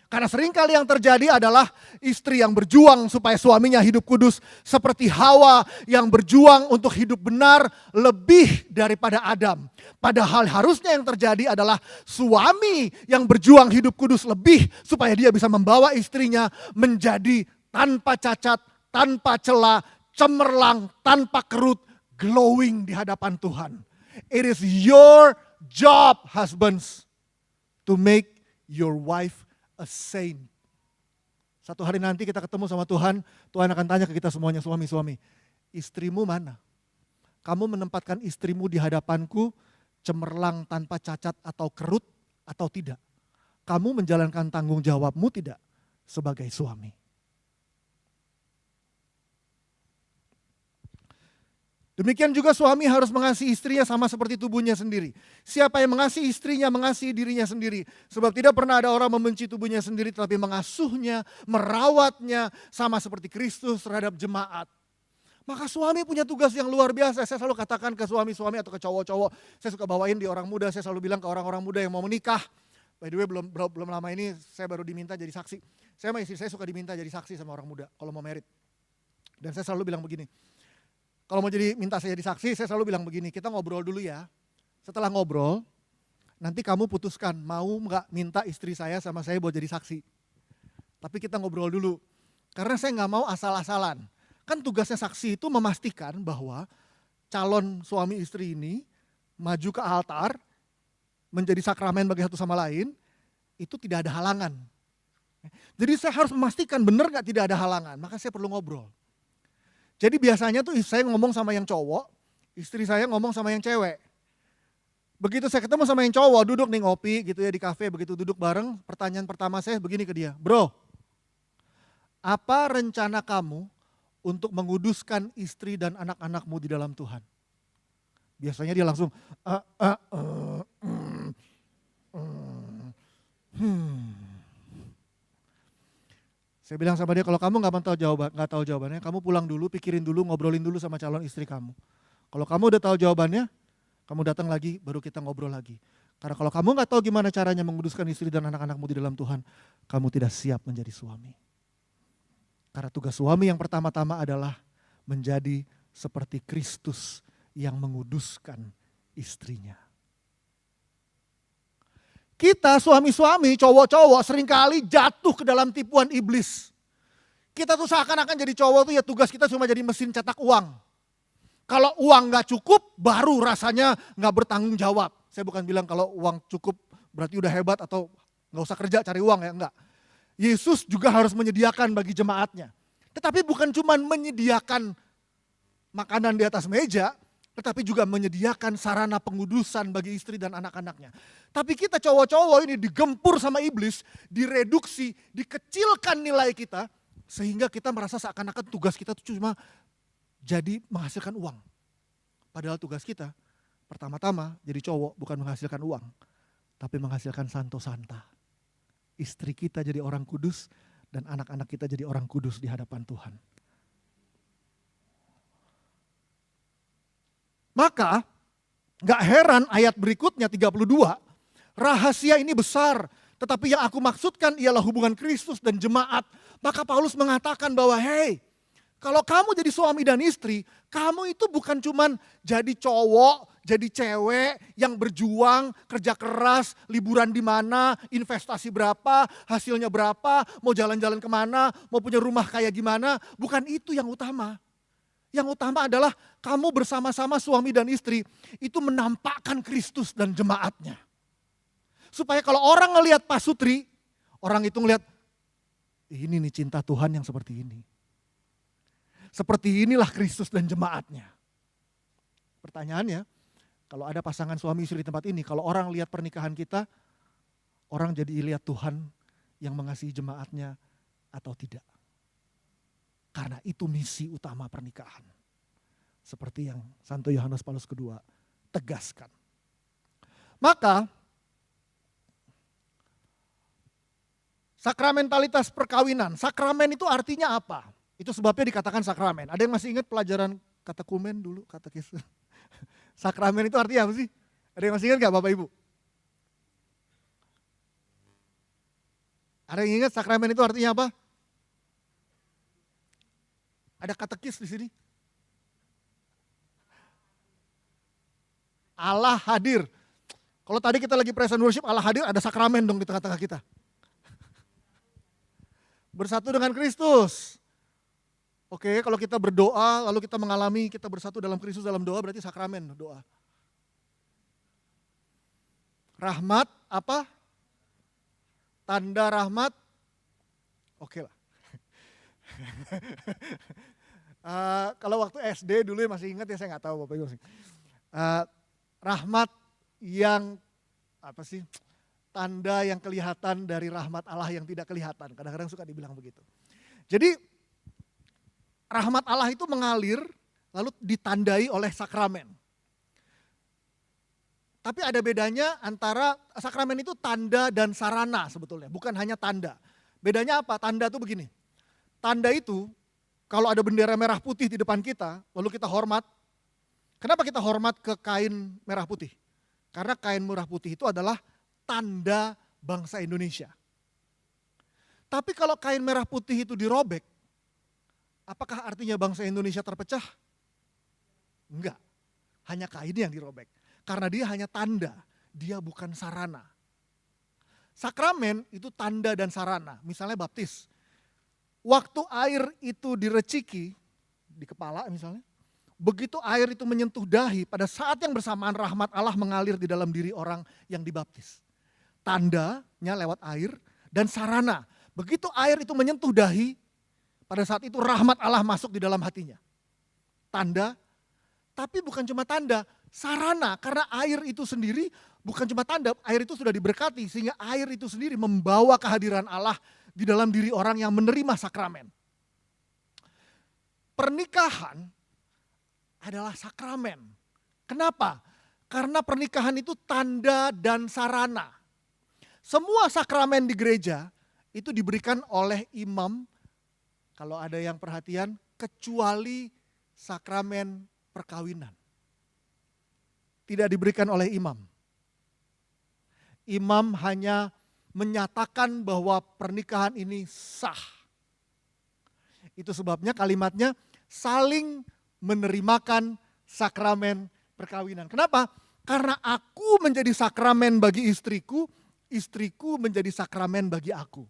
Karena seringkali yang terjadi adalah istri yang berjuang supaya suaminya hidup kudus. Seperti Hawa yang berjuang untuk hidup benar lebih daripada Adam. Padahal harusnya yang terjadi adalah suami yang berjuang hidup kudus lebih supaya dia bisa membawa istrinya menjadi tanpa cacat, tanpa celah, cemerlang, tanpa kerut, glowing di hadapan Tuhan. It is your job, husbands, to make your wife a saint. Satu hari nanti kita ketemu sama Tuhan, Tuhan akan tanya ke kita semuanya, suami-suami, istrimu mana? Kamu menempatkan istrimu di hadapanku, cemerlang tanpa cacat atau kerut atau tidak? Kamu menjalankan tanggung jawabmu tidak sebagai suami? Demikian juga suami harus mengasihi istrinya sama seperti tubuhnya sendiri. Siapa yang mengasihi istrinya, mengasihi dirinya sendiri. Sebab tidak pernah ada orang membenci tubuhnya sendiri, tetapi mengasuhnya, merawatnya, sama seperti Kristus terhadap jemaat. Maka suami punya tugas yang luar biasa. Saya selalu katakan ke suami-suami atau ke cowok-cowok, saya suka bawain di orang muda, saya selalu bilang ke orang-orang muda yang mau menikah. By the way, belum lama ini saya baru diminta jadi saksi. Saya sama istri saya suka diminta jadi saksi sama orang muda kalau mau merit. Dan saya selalu bilang begini, kalau mau minta saya jadi saksi, saya selalu bilang begini, kita ngobrol dulu ya. Setelah ngobrol, nanti kamu putuskan mau nggak minta istri saya sama saya buat jadi saksi. Tapi kita ngobrol dulu, karena saya nggak mau asal-asalan. Kan tugasnya saksi itu memastikan bahwa calon suami istri ini maju ke altar, menjadi sakramen bagi satu sama lain, itu tidak ada halangan. Jadi saya harus memastikan benar nggak tidak ada halangan, maka saya perlu ngobrol. Jadi biasanya tuh saya ngomong sama yang cowok, istri saya ngomong sama yang cewek. Begitu saya ketemu sama yang cowok, duduk nih ngopi gitu ya di kafe, begitu duduk bareng, pertanyaan pertama saya begini ke dia, bro, apa rencana kamu untuk menguduskan istri dan anak-anakmu di dalam Tuhan? Biasanya dia langsung, Saya bilang sama dia, kalau kamu nggak tahu jawabannya, kamu pulang dulu, pikirin dulu, ngobrolin dulu sama calon istri kamu. Kalau kamu udah tahu jawabannya, kamu datang lagi, baru kita ngobrol lagi. Karena kalau kamu nggak tahu gimana caranya menguduskan istri dan anak-anakmu di dalam Tuhan, kamu tidak siap menjadi suami. Karena tugas suami yang pertama-tama adalah menjadi seperti Kristus yang menguduskan istrinya. Kita suami-suami, cowok-cowok seringkali jatuh ke dalam tipuan iblis. Kita tuh seakan-akan jadi cowok tuh ya tugas kita cuma jadi mesin cetak uang. Kalau uang gak cukup baru rasanya gak bertanggung jawab. Saya bukan bilang kalau uang cukup berarti udah hebat atau gak usah kerja cari uang ya, enggak. Yesus juga harus menyediakan bagi jemaatnya. Tetapi bukan cuma menyediakan makanan di atas meja, tetapi juga menyediakan sarana pengudusan bagi istri dan anak-anaknya. Tapi kita cowok-cowok ini digempur sama iblis, direduksi, dikecilkan nilai kita, sehingga kita merasa seakan-akan tugas kita itu cuma jadi menghasilkan uang. Padahal tugas kita pertama-tama jadi cowok bukan menghasilkan uang, tapi menghasilkan santo santa. Istri kita jadi orang kudus dan anak-anak kita jadi orang kudus di hadapan Tuhan. Maka gak heran ayat berikutnya 32, rahasia ini besar, tetapi yang aku maksudkan ialah hubungan Kristus dan jemaat. Maka Paulus mengatakan bahwa hey, kalau kamu jadi suami dan istri, kamu itu bukan cuman jadi cowok, jadi cewek yang berjuang, kerja keras, liburan di mana, investasi berapa, hasilnya berapa, mau jalan-jalan kemana, mau punya rumah kayak gimana. Bukan itu yang utama. Yang utama adalah kamu bersama-sama suami dan istri itu menampakkan Kristus dan jemaatnya. Supaya kalau orang ngelihat Pak Sutri, orang itu ngelihat, ini nih cinta Tuhan yang seperti ini. Seperti inilah Kristus dan jemaatnya. Pertanyaannya, kalau ada pasangan suami istri di tempat ini, kalau orang lihat pernikahan kita, orang jadi lihat Tuhan yang mengasihi jemaatnya atau tidak. Karena itu misi utama pernikahan. Seperti yang Santo Yohanes Paulus II tegaskan. Maka sakramentalitas perkawinan, sakramen itu artinya apa? Itu sebabnya dikatakan sakramen. Ada yang masih ingat pelajaran katekumen dulu, katekisme? Sakramen itu artinya apa sih? Ada yang masih ingat gak Bapak Ibu? Ada yang ingat sakramen itu artinya apa? Ada katekis di sini. Allah hadir. Kalau tadi kita lagi praise and worship, Allah hadir, ada sakramen dong di tengah-tengah kita. Bersatu dengan Kristus. Oke, kalau kita berdoa, lalu kita mengalami kita bersatu dalam Kristus dalam doa, berarti sakramen doa. Rahmat apa? Tanda rahmat. Oke lah. Kalau waktu SD dulu ya masih ingat ya, saya nggak tahu Bapak Ibu. Rahmat yang apa sih? Tanda yang kelihatan dari rahmat Allah yang tidak kelihatan. Kadang-kadang suka dibilang begitu. Jadi rahmat Allah itu mengalir lalu ditandai oleh sakramen. Tapi ada bedanya antara sakramen itu tanda dan sarana sebetulnya, bukan hanya tanda. Bedanya apa? Tanda itu begini. Tanda itu kalau ada bendera merah putih di depan kita, lalu kita hormat. Kenapa kita hormat ke kain merah putih? Karena kain merah putih itu adalah tanda bangsa Indonesia. Tapi kalau kain merah putih itu dirobek, apakah artinya bangsa Indonesia terpecah? Enggak, hanya kain yang dirobek. Karena dia hanya tanda, dia bukan sarana. Sakramen itu tanda dan sarana, misalnya baptis. Waktu air itu direciki, di kepala misalnya, begitu air itu menyentuh dahi, pada saat yang bersamaan rahmat Allah mengalir di dalam diri orang yang dibaptis. Tandanya lewat air dan sarana. Begitu air itu menyentuh dahi, pada saat itu rahmat Allah masuk di dalam hatinya. Tanda, tapi bukan cuma tanda, sarana. Karena air itu sendiri bukan cuma tanda, air itu sudah diberkati sehingga air itu sendiri membawa kehadiran Allah di dalam diri orang yang menerima sakramen. Pernikahan adalah sakramen. Kenapa? Karena pernikahan itu tanda dan sarana. Semua sakramen di gereja itu diberikan oleh imam, kalau ada yang perhatian, kecuali sakramen perkawinan. Tidak diberikan oleh imam. Imam hanya menyatakan bahwa pernikahan ini sah. Itu sebabnya kalimatnya saling menerimakan sakramen perkawinan. Kenapa? Karena aku menjadi sakramen bagi istriku, istriku menjadi sakramen bagi aku.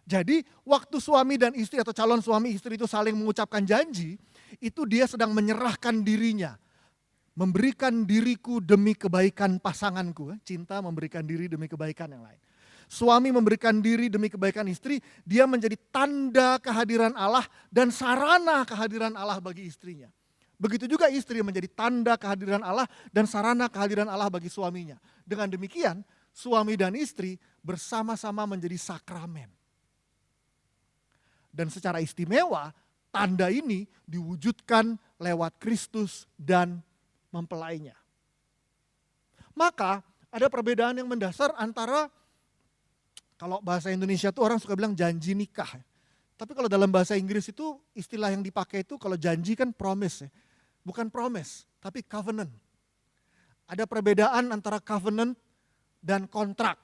Jadi waktu suami dan istri atau calon suami istri itu saling mengucapkan janji, itu dia sedang menyerahkan dirinya. Memberikan diriku demi kebaikan pasanganku. Cinta memberikan diri demi kebaikan yang lain. Suami memberikan diri demi kebaikan istri, dia menjadi tanda kehadiran Allah dan sarana kehadiran Allah bagi istrinya. Begitu juga istri menjadi tanda kehadiran Allah dan sarana kehadiran Allah bagi suaminya. Dengan demikian, suami dan istri bersama-sama menjadi sakramen. Dan secara istimewa, tanda ini diwujudkan lewat Kristus dan mempelainya. Maka ada perbedaan yang mendasar antara, kalau bahasa Indonesia itu orang suka bilang janji nikah. Tapi kalau dalam bahasa Inggris itu istilah yang dipakai itu kalau janji kan promise ya. Bukan promise, tapi covenant. Ada perbedaan antara covenant dan kontrak.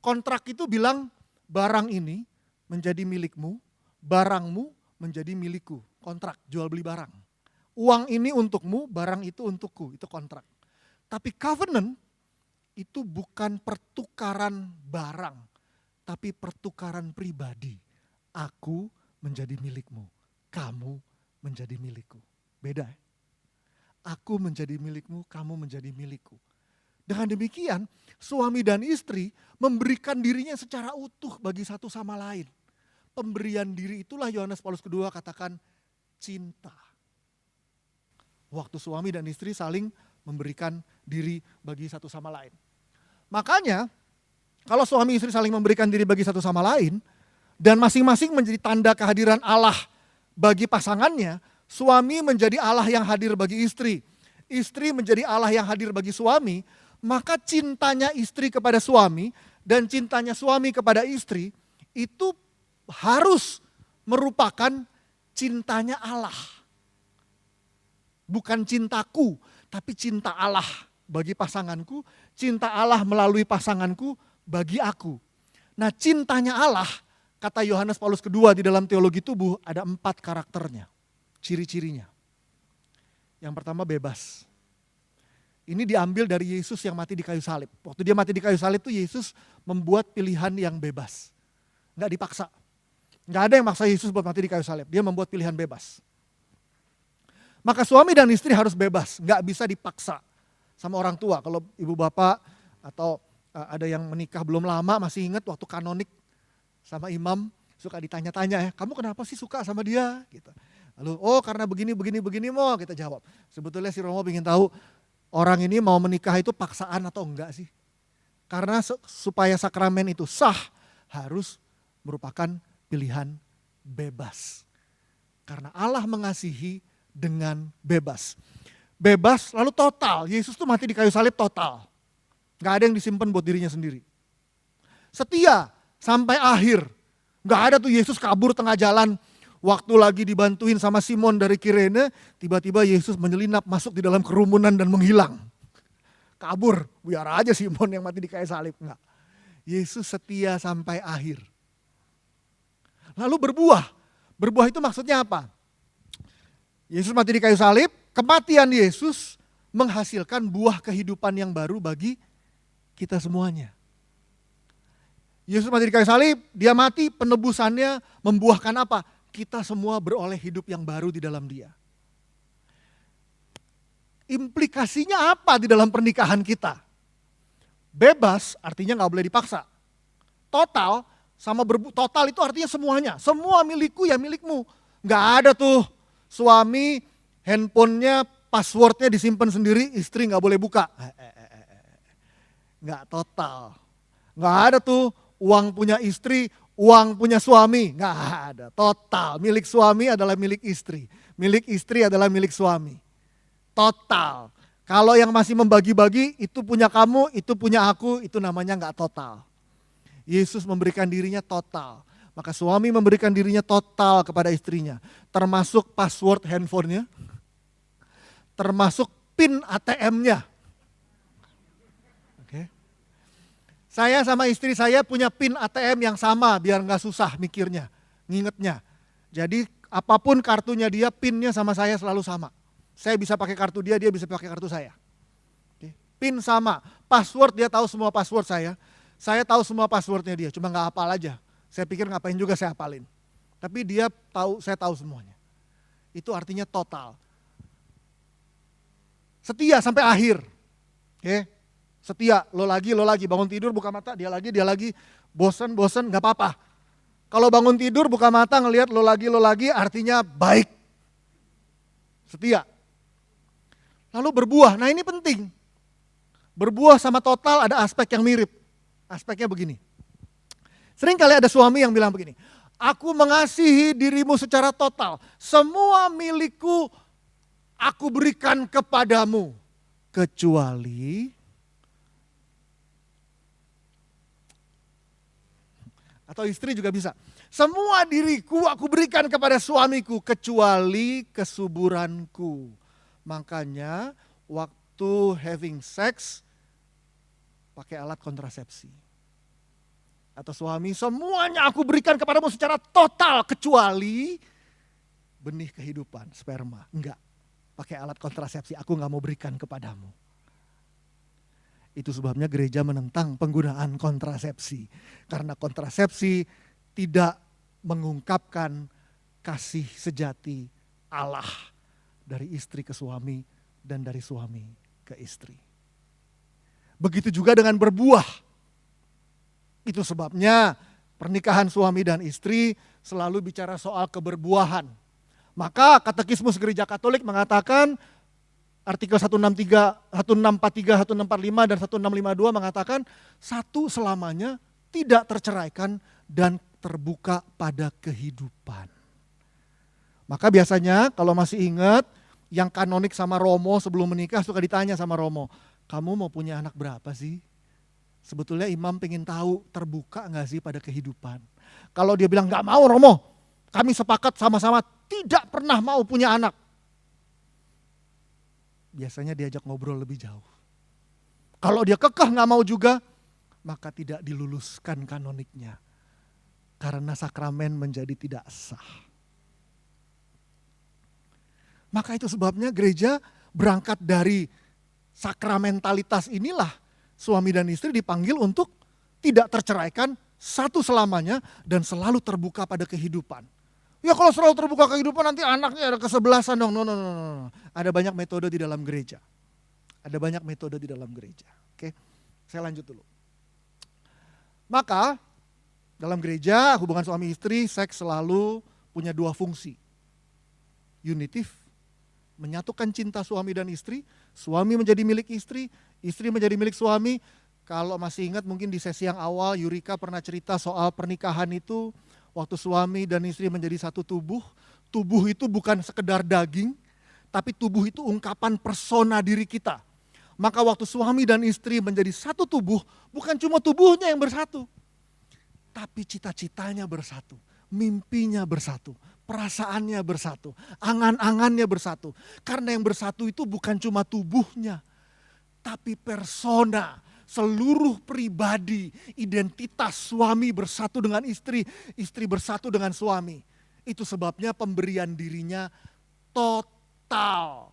Kontrak itu bilang barang ini menjadi milikmu, barangmu menjadi milikku. Kontrak, jual beli barang. Uang ini untukmu, barang itu untukku, itu kontrak. Tapi covenant itu bukan pertukaran barang, tapi pertukaran pribadi. Aku menjadi milikmu, kamu menjadi milikku. Beda ya? Aku menjadi milikmu, kamu menjadi milikku. Dengan demikian, suami dan istri memberikan dirinya secara utuh bagi satu sama lain. Pemberian diri itulah Yohanes Paulus II katakan cinta. Waktu suami dan istri saling memberikan diri bagi satu sama lain. Makanya, kalau suami istri saling memberikan diri bagi satu sama lain, dan masing-masing menjadi tanda kehadiran Allah bagi pasangannya, suami menjadi Allah yang hadir bagi istri, istri menjadi Allah yang hadir bagi suami, maka cintanya istri kepada suami dan cintanya suami kepada istri itu harus merupakan cintanya Allah. Bukan cintaku, tapi cinta Allah bagi pasanganku, cinta Allah melalui pasanganku bagi aku. Nah, cintanya Allah, kata Yohanes Paulus kedua di dalam teologi tubuh, ada 4 karakternya, ciri-cirinya. Yang pertama bebas. Ini diambil dari Yesus yang mati di kayu salib. Waktu dia mati di kayu salib itu Yesus membuat pilihan yang bebas. Enggak dipaksa. Enggak ada yang maksa Yesus buat mati di kayu salib. Dia membuat pilihan bebas. Maka suami dan istri harus bebas. Enggak bisa dipaksa sama orang tua. Kalau ibu bapak atau ada yang menikah belum lama masih ingat waktu kanonik sama imam suka ditanya-tanya ya, kamu kenapa sih suka sama dia? Gitu. Lalu, oh karena begini mau kita jawab. Sebetulnya si Romo ingin tahu orang ini mau menikah itu paksaan atau enggak sih? Karena supaya sakramen itu sah harus merupakan pilihan bebas. Karena Allah mengasihi dengan bebas. Bebas lalu total. Yesus tuh mati di kayu salib total. Gak ada yang disimpan buat dirinya sendiri. Setia sampai akhir. Gak ada tuh Yesus kabur tengah jalan. Waktu lagi dibantuin sama Simon dari Kirene, tiba-tiba Yesus menyelinap masuk di dalam kerumunan dan menghilang. Kabur, biar aja Simon yang mati di kayu salib. Enggak. Yesus setia sampai akhir. Lalu berbuah. Berbuah itu maksudnya apa? Yesus mati di kayu salib, kematian Yesus menghasilkan buah kehidupan yang baru bagi kita semuanya. Yesus mati di kayu salib, dia mati, penebusannya membuahkan apa? Kita semua beroleh hidup yang baru di dalam dia. Implikasinya apa di dalam pernikahan kita? Bebas artinya gak boleh dipaksa. Total sama total itu artinya semuanya. Semua milikku ya milikmu. Gak ada tuh suami handphonenya passwordnya disimpan sendiri, istri gak boleh buka. Gak total. Gak ada tuh uang punya istri, uang punya suami, nggak ada. Total, milik suami adalah milik istri. Milik istri adalah milik suami. Total. Kalau yang masih membagi-bagi, itu punya kamu, itu punya aku, itu namanya nggak total. Yesus memberikan dirinya total. Maka suami memberikan dirinya total kepada istrinya. Termasuk password handphonenya, termasuk PIN ATM-nya. Saya sama istri saya punya PIN ATM yang sama biar gak susah mikirnya, ngingetnya. Jadi apapun kartunya dia, PIN-nya sama saya selalu sama. Saya bisa pakai kartu dia, dia bisa pakai kartu saya. PIN sama, password dia tahu semua password saya tahu semua passwordnya dia, cuma gak hafal aja. Saya pikir ngapain juga saya hafalin. Tapi dia tahu, saya tahu semuanya. Itu artinya total. Setia sampai akhir. Oke. Setia, lo lagi, bangun tidur buka mata, dia lagi, bosan, gak apa-apa. Kalau bangun tidur buka mata ngelihat lo lagi, artinya baik. Setia. Lalu berbuah, nah ini penting. Berbuah sama total ada aspek yang mirip. Aspeknya begini. Sering kali ada suami yang bilang begini, aku mengasihi dirimu secara total. Semua milikku aku berikan kepadamu. Kecuali atau istri juga bisa. Semua diriku aku berikan kepada suamiku kecuali kesuburanku. Makanya waktu having sex pakai alat kontrasepsi. Atau suami semuanya aku berikan kepadamu secara total kecuali benih kehidupan, sperma. Enggak, pakai alat kontrasepsi aku gak mau berikan kepadamu. Itu sebabnya gereja menentang penggunaan kontrasepsi. Karena kontrasepsi tidak mengungkapkan kasih sejati Allah dari istri ke suami dan dari suami ke istri. Begitu juga dengan berbuah. Itu sebabnya pernikahan suami dan istri selalu bicara soal keberbuahan. Maka Katekismus Gereja Katolik mengatakan artikel 163, 1643, 1645 dan 1652 mengatakan satu selamanya tidak terceraikan dan terbuka pada kehidupan. Maka biasanya kalau masih ingat yang kanonik sama Romo sebelum menikah suka ditanya sama Romo, kamu mau punya anak berapa sih? Sebetulnya imam pengen tahu terbuka gak sih pada kehidupan. Kalau dia bilang gak mau Romo, kami sepakat sama-sama tidak pernah mau punya anak. Biasanya diajak ngobrol lebih jauh. Kalau dia kekeh gak mau juga, maka tidak diluluskan kanoniknya. Karena sakramen menjadi tidak sah. Maka itu sebabnya gereja berangkat dari sakramentalitas inilah suami dan istri dipanggil untuk tidak terceraikan satu selamanya dan selalu terbuka pada kehidupan. Ya kalau selalu terbuka kehidupan nanti anaknya ada kesebelasan dong. No. Ada banyak metode di dalam gereja. Ada banyak metode di dalam gereja. Oke, saya lanjut dulu. Maka dalam gereja hubungan suami istri seks selalu punya dua fungsi. Unitif, menyatukan cinta suami dan istri. Suami menjadi milik istri, istri menjadi milik suami. Kalau masih ingat mungkin di sesi yang awal Yurika pernah cerita soal pernikahan itu. Waktu suami dan istri menjadi satu tubuh. Tubuh itu bukan sekedar daging, tapi tubuh itu ungkapan persona diri kita. Maka waktu suami dan istri menjadi satu tubuh, bukan cuma tubuhnya yang bersatu. Tapi cita-citanya bersatu, mimpinya bersatu, perasaannya bersatu, angan-angannya bersatu. Karena yang bersatu itu bukan cuma tubuhnya, tapi persona, seluruh pribadi, identitas suami bersatu dengan istri, istri bersatu dengan suami. Itu sebabnya pemberian dirinya total.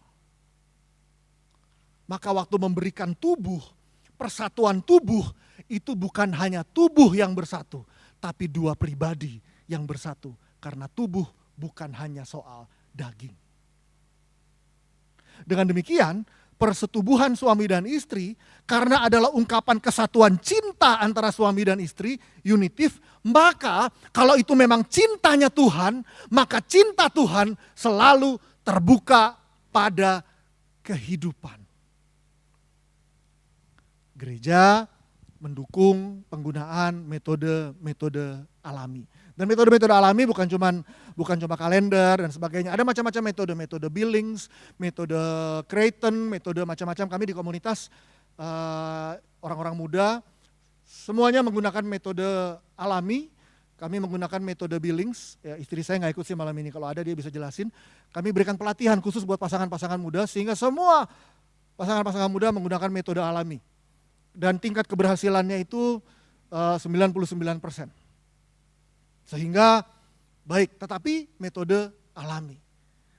Maka waktu memberikan tubuh, persatuan tubuh, itu bukan hanya tubuh yang bersatu, tapi dua pribadi yang bersatu. Karena tubuh bukan hanya soal daging. Dengan demikian, persetubuhan suami dan istri, karena adalah ungkapan kesatuan cinta antara suami dan istri, unitif, maka kalau itu memang cintanya Tuhan, maka cinta Tuhan selalu terbuka pada kehidupan. Gereja mendukung penggunaan metode-metode alami. Dan metode-metode alami bukan cuma kalender dan sebagainya. Ada macam-macam metode Billings, metode Creighton, metode macam-macam. Kami di komunitas orang-orang muda semuanya menggunakan metode alami. Kami menggunakan metode Billings. Ya, istri saya nggak ikut sih malam ini. Kalau ada dia bisa jelasin. Kami berikan pelatihan khusus buat pasangan-pasangan muda sehingga semua pasangan-pasangan muda menggunakan metode alami. Dan tingkat keberhasilannya itu 99%. Sehingga baik, tetapi metode alami.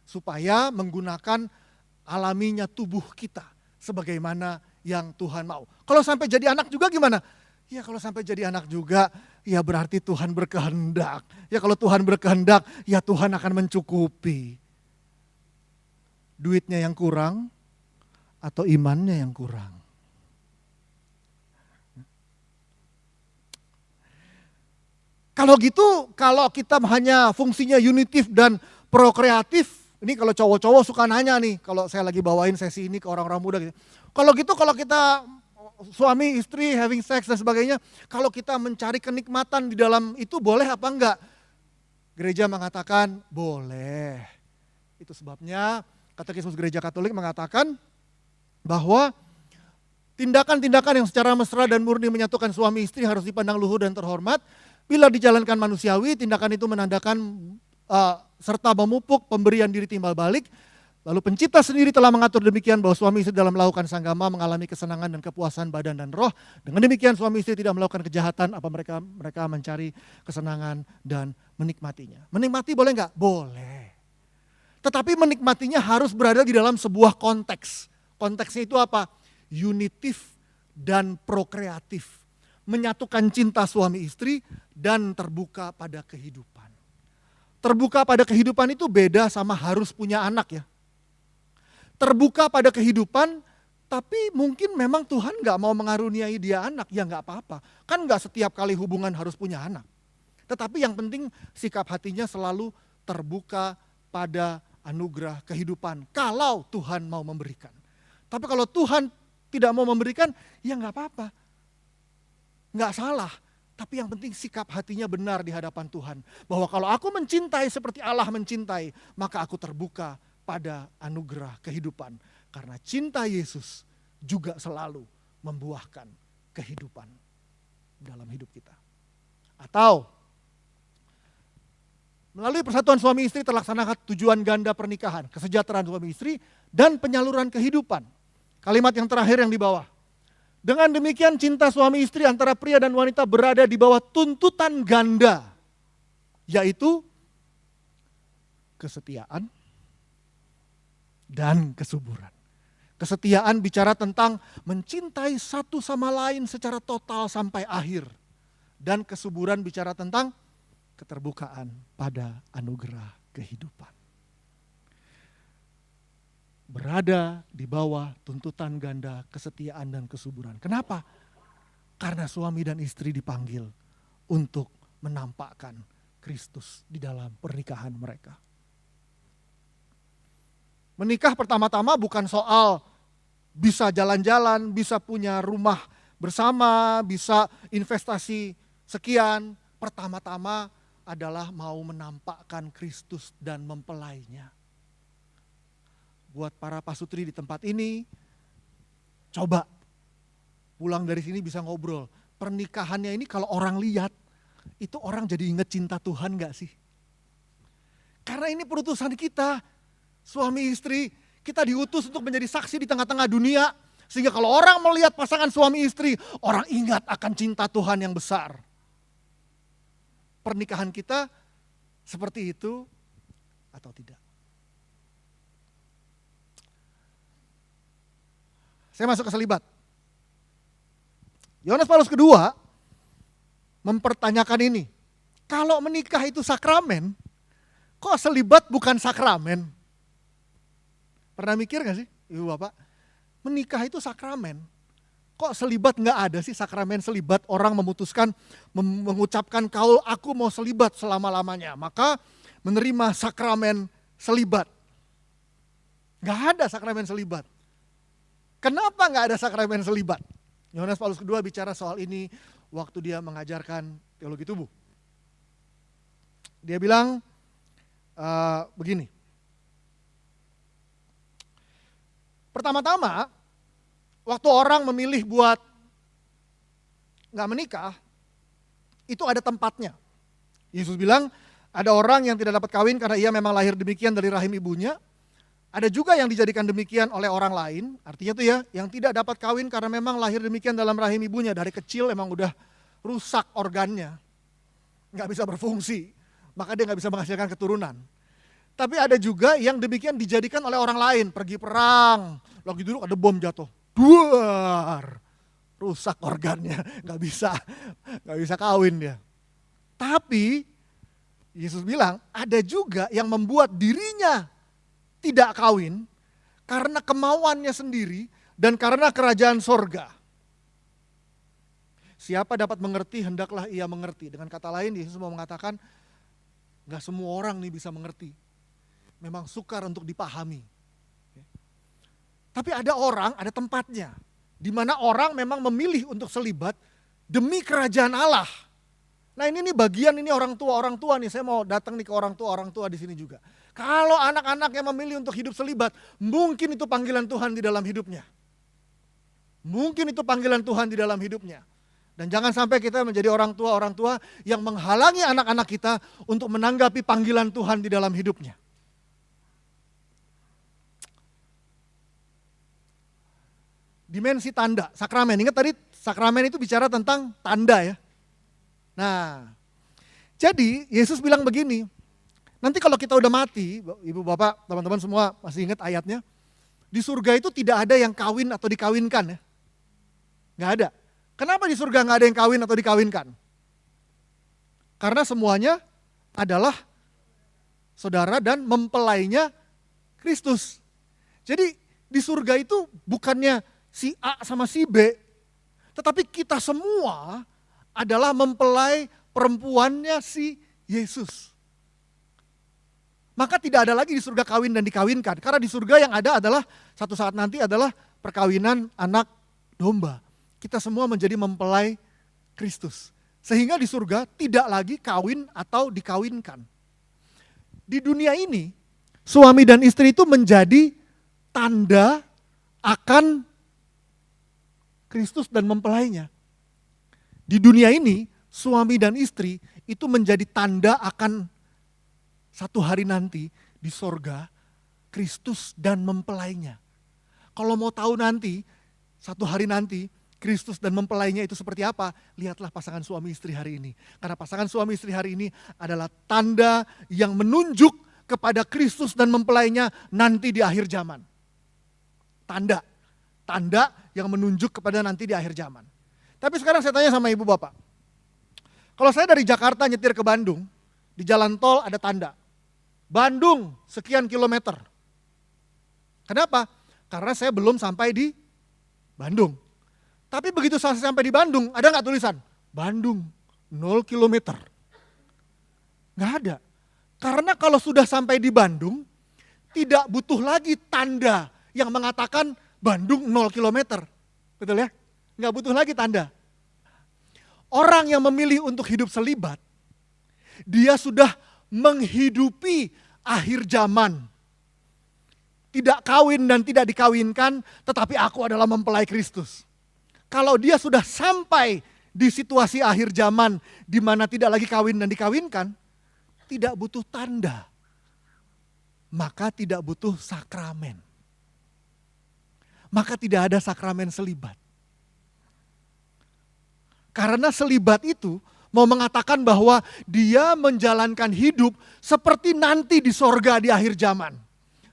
Supaya menggunakan alaminya tubuh kita sebagaimana yang Tuhan mau. Kalau sampai jadi anak juga gimana? Ya kalau sampai jadi anak juga, ya berarti Tuhan berkehendak. Ya kalau Tuhan berkehendak, ya Tuhan akan mencukupi. Duitnya yang kurang atau imannya yang kurang. Kalau gitu, kalau kita hanya fungsinya unitif dan prokreatif, ini kalau cowok-cowok suka nanya nih, kalau saya lagi bawain sesi ini ke orang-orang muda gitu. Kalau gitu, kalau kita suami, istri, having sex dan sebagainya, kalau kita mencari kenikmatan di dalam itu boleh apa enggak? Gereja mengatakan boleh. Itu sebabnya Katekismus Gereja Katolik mengatakan bahwa tindakan-tindakan yang secara mesra dan murni menyatukan suami istri harus dipandang luhur dan terhormat. Bila dijalankan manusiawi, tindakan itu menandakan serta memupuk pemberian diri timbal balik. Lalu pencipta sendiri telah mengatur demikian bahwa suami istri dalam melakukan sanggama mengalami kesenangan dan kepuasan badan dan roh. Dengan demikian suami istri tidak melakukan kejahatan, apa mereka mencari kesenangan dan menikmatinya. Menikmati boleh enggak? Boleh. Tetapi menikmatinya harus berada di dalam sebuah konteks. Konteksnya itu apa? Unitif dan prokreatif. Menyatukan cinta suami istri dan terbuka pada kehidupan. Terbuka pada kehidupan itu beda sama harus punya anak ya. Terbuka pada kehidupan tapi mungkin memang Tuhan gak mau mengaruniai dia anak, ya gak apa-apa. Kan gak setiap kali hubungan harus punya anak. Tetapi yang penting sikap hatinya selalu terbuka pada anugerah kehidupan. Kalau Tuhan mau memberikan. Tapi kalau Tuhan tidak mau memberikan, ya gak apa-apa. Nggak salah, tapi yang penting sikap hatinya benar di hadapan Tuhan. Bahwa kalau aku mencintai seperti Allah mencintai, maka aku terbuka pada anugerah kehidupan. Karena cinta Yesus juga selalu membuahkan kehidupan dalam hidup kita. Atau melalui persatuan suami istri terlaksanakan tujuan ganda pernikahan, kesejahteraan suami istri, dan penyaluran kehidupan. Kalimat yang terakhir yang di bawah. Dengan demikian cinta suami istri antara pria dan wanita berada di bawah tuntutan ganda, yaitu kesetiaan dan kesuburan. Kesetiaan bicara tentang mencintai satu sama lain secara total sampai akhir. Dan kesuburan bicara tentang keterbukaan pada anugerah kehidupan. Berada di bawah tuntutan ganda, kesetiaan dan kesuburan. Kenapa? Karena suami dan istri dipanggil untuk menampakkan Kristus di dalam pernikahan mereka. Menikah pertama-tama bukan soal bisa jalan-jalan, bisa punya rumah bersama, bisa investasi sekian. Pertama-tama adalah mau menampakkan Kristus dan mempelainya. Buat para pasutri di tempat ini, coba pulang dari sini bisa ngobrol. Pernikahannya ini kalau orang lihat, itu orang jadi inget cinta Tuhan gak sih? Karena ini perutusan kita, suami istri, kita diutus untuk menjadi saksi di tengah-tengah dunia. Sehingga kalau orang melihat pasangan suami istri, orang ingat akan cinta Tuhan yang besar. Pernikahan kita seperti itu atau tidak? Saya masuk ke selibat. Yohanes Paulus kedua mempertanyakan ini. Kalau menikah itu sakramen, kok selibat bukan sakramen? Pernah mikir gak sih ibu bapak? Menikah itu sakramen. Kok selibat gak ada sih sakramen selibat? Orang memutuskan mengucapkan kaul aku mau selibat selama-lamanya. Maka menerima sakramen selibat. Gak ada sakramen selibat. Kenapa gak ada sakramen selibat? Yohanes Paulus kedua bicara soal ini waktu dia mengajarkan teologi tubuh. Dia bilang begini. Pertama-tama, waktu orang memilih buat gak menikah, itu ada tempatnya. Yesus bilang, ada orang yang tidak dapat kawin karena ia memang lahir demikian dari rahim ibunya. Ada juga yang dijadikan demikian oleh orang lain, artinya tuh ya, yang tidak dapat kawin karena memang lahir demikian dalam rahim ibunya. Dari kecil emang udah rusak organnya, gak bisa berfungsi, maka dia gak bisa menghasilkan keturunan. Tapi ada juga yang demikian dijadikan oleh orang lain, pergi perang, lagi duduk ada bom jatuh, duar, rusak organnya, gak bisa kawin dia. Tapi Yesus bilang ada juga yang membuat dirinya tidak kawin karena kemauannya sendiri dan karena kerajaan sorga. Siapa dapat mengerti, hendaklah ia mengerti. Dengan kata lain, Yesus mau mengatakan, gak semua orang nih bisa mengerti. Memang sukar untuk dipahami. Tapi ada orang, ada tempatnya. Di mana orang memang memilih untuk selibat demi kerajaan Allah. Nah ini nih bagian ini orang tua nih. Saya mau datang nih ke orang tua di sini juga. Kalau anak-anak yang memilih untuk hidup selibat, mungkin itu panggilan Tuhan di dalam hidupnya. Mungkin itu panggilan Tuhan di dalam hidupnya. Dan jangan sampai kita menjadi orang tua yang menghalangi anak-anak kita untuk menanggapi panggilan Tuhan di dalam hidupnya. Dimensi tanda, sakramen. Ingat tadi sakramen itu bicara tentang tanda ya. Nah, jadi Yesus bilang begini, nanti kalau kita udah mati, ibu bapak, teman-teman semua masih ingat ayatnya, di surga itu tidak ada yang kawin atau dikawinkan ya. Gak ada. Kenapa di surga gak ada yang kawin atau dikawinkan? Karena semuanya adalah saudara dan mempelainya Kristus. Jadi di surga itu bukannya si A sama si B, tetapi kita semua adalah mempelai perempuannya si Yesus. Maka tidak ada lagi di surga kawin dan dikawinkan. Karena di surga yang ada adalah satu saat nanti adalah perkawinan anak domba. Kita semua menjadi mempelai Kristus. Sehingga di surga tidak lagi kawin atau dikawinkan. Di dunia ini suami dan istri itu menjadi tanda akan Kristus dan mempelainya. Di dunia ini, suami dan istri itu menjadi tanda akan satu hari nanti di sorga, Kristus dan mempelainya. Kalau mau tahu nanti, satu hari nanti, Kristus dan mempelainya itu seperti apa? Lihatlah pasangan suami istri hari ini. Karena pasangan suami istri hari ini adalah tanda yang menunjuk kepada Kristus dan mempelainya nanti di akhir zaman. Tanda yang menunjuk kepada nanti di akhir zaman. Tapi sekarang saya tanya sama ibu bapak. Kalau saya dari Jakarta nyetir ke Bandung, di jalan tol ada tanda. Bandung sekian kilometer. Kenapa? Karena saya belum sampai di Bandung. Tapi begitu saya sampai di Bandung, ada nggak tulisan? Bandung 0 kilometer. Nggak ada. Karena kalau sudah sampai di Bandung, tidak butuh lagi tanda yang mengatakan Bandung 0 kilometer. Betul ya? Nggak butuh lagi tanda. Orang yang memilih untuk hidup selibat, dia sudah menghidupi akhir zaman. Tidak kawin dan tidak dikawinkan, tetapi aku adalah mempelai Kristus. Kalau dia sudah sampai di situasi akhir zaman, di mana tidak lagi kawin dan dikawinkan, tidak butuh tanda. Maka tidak butuh sakramen. Maka tidak ada sakramen selibat. Karena selibat itu mau mengatakan bahwa dia menjalankan hidup seperti nanti di sorga di akhir zaman.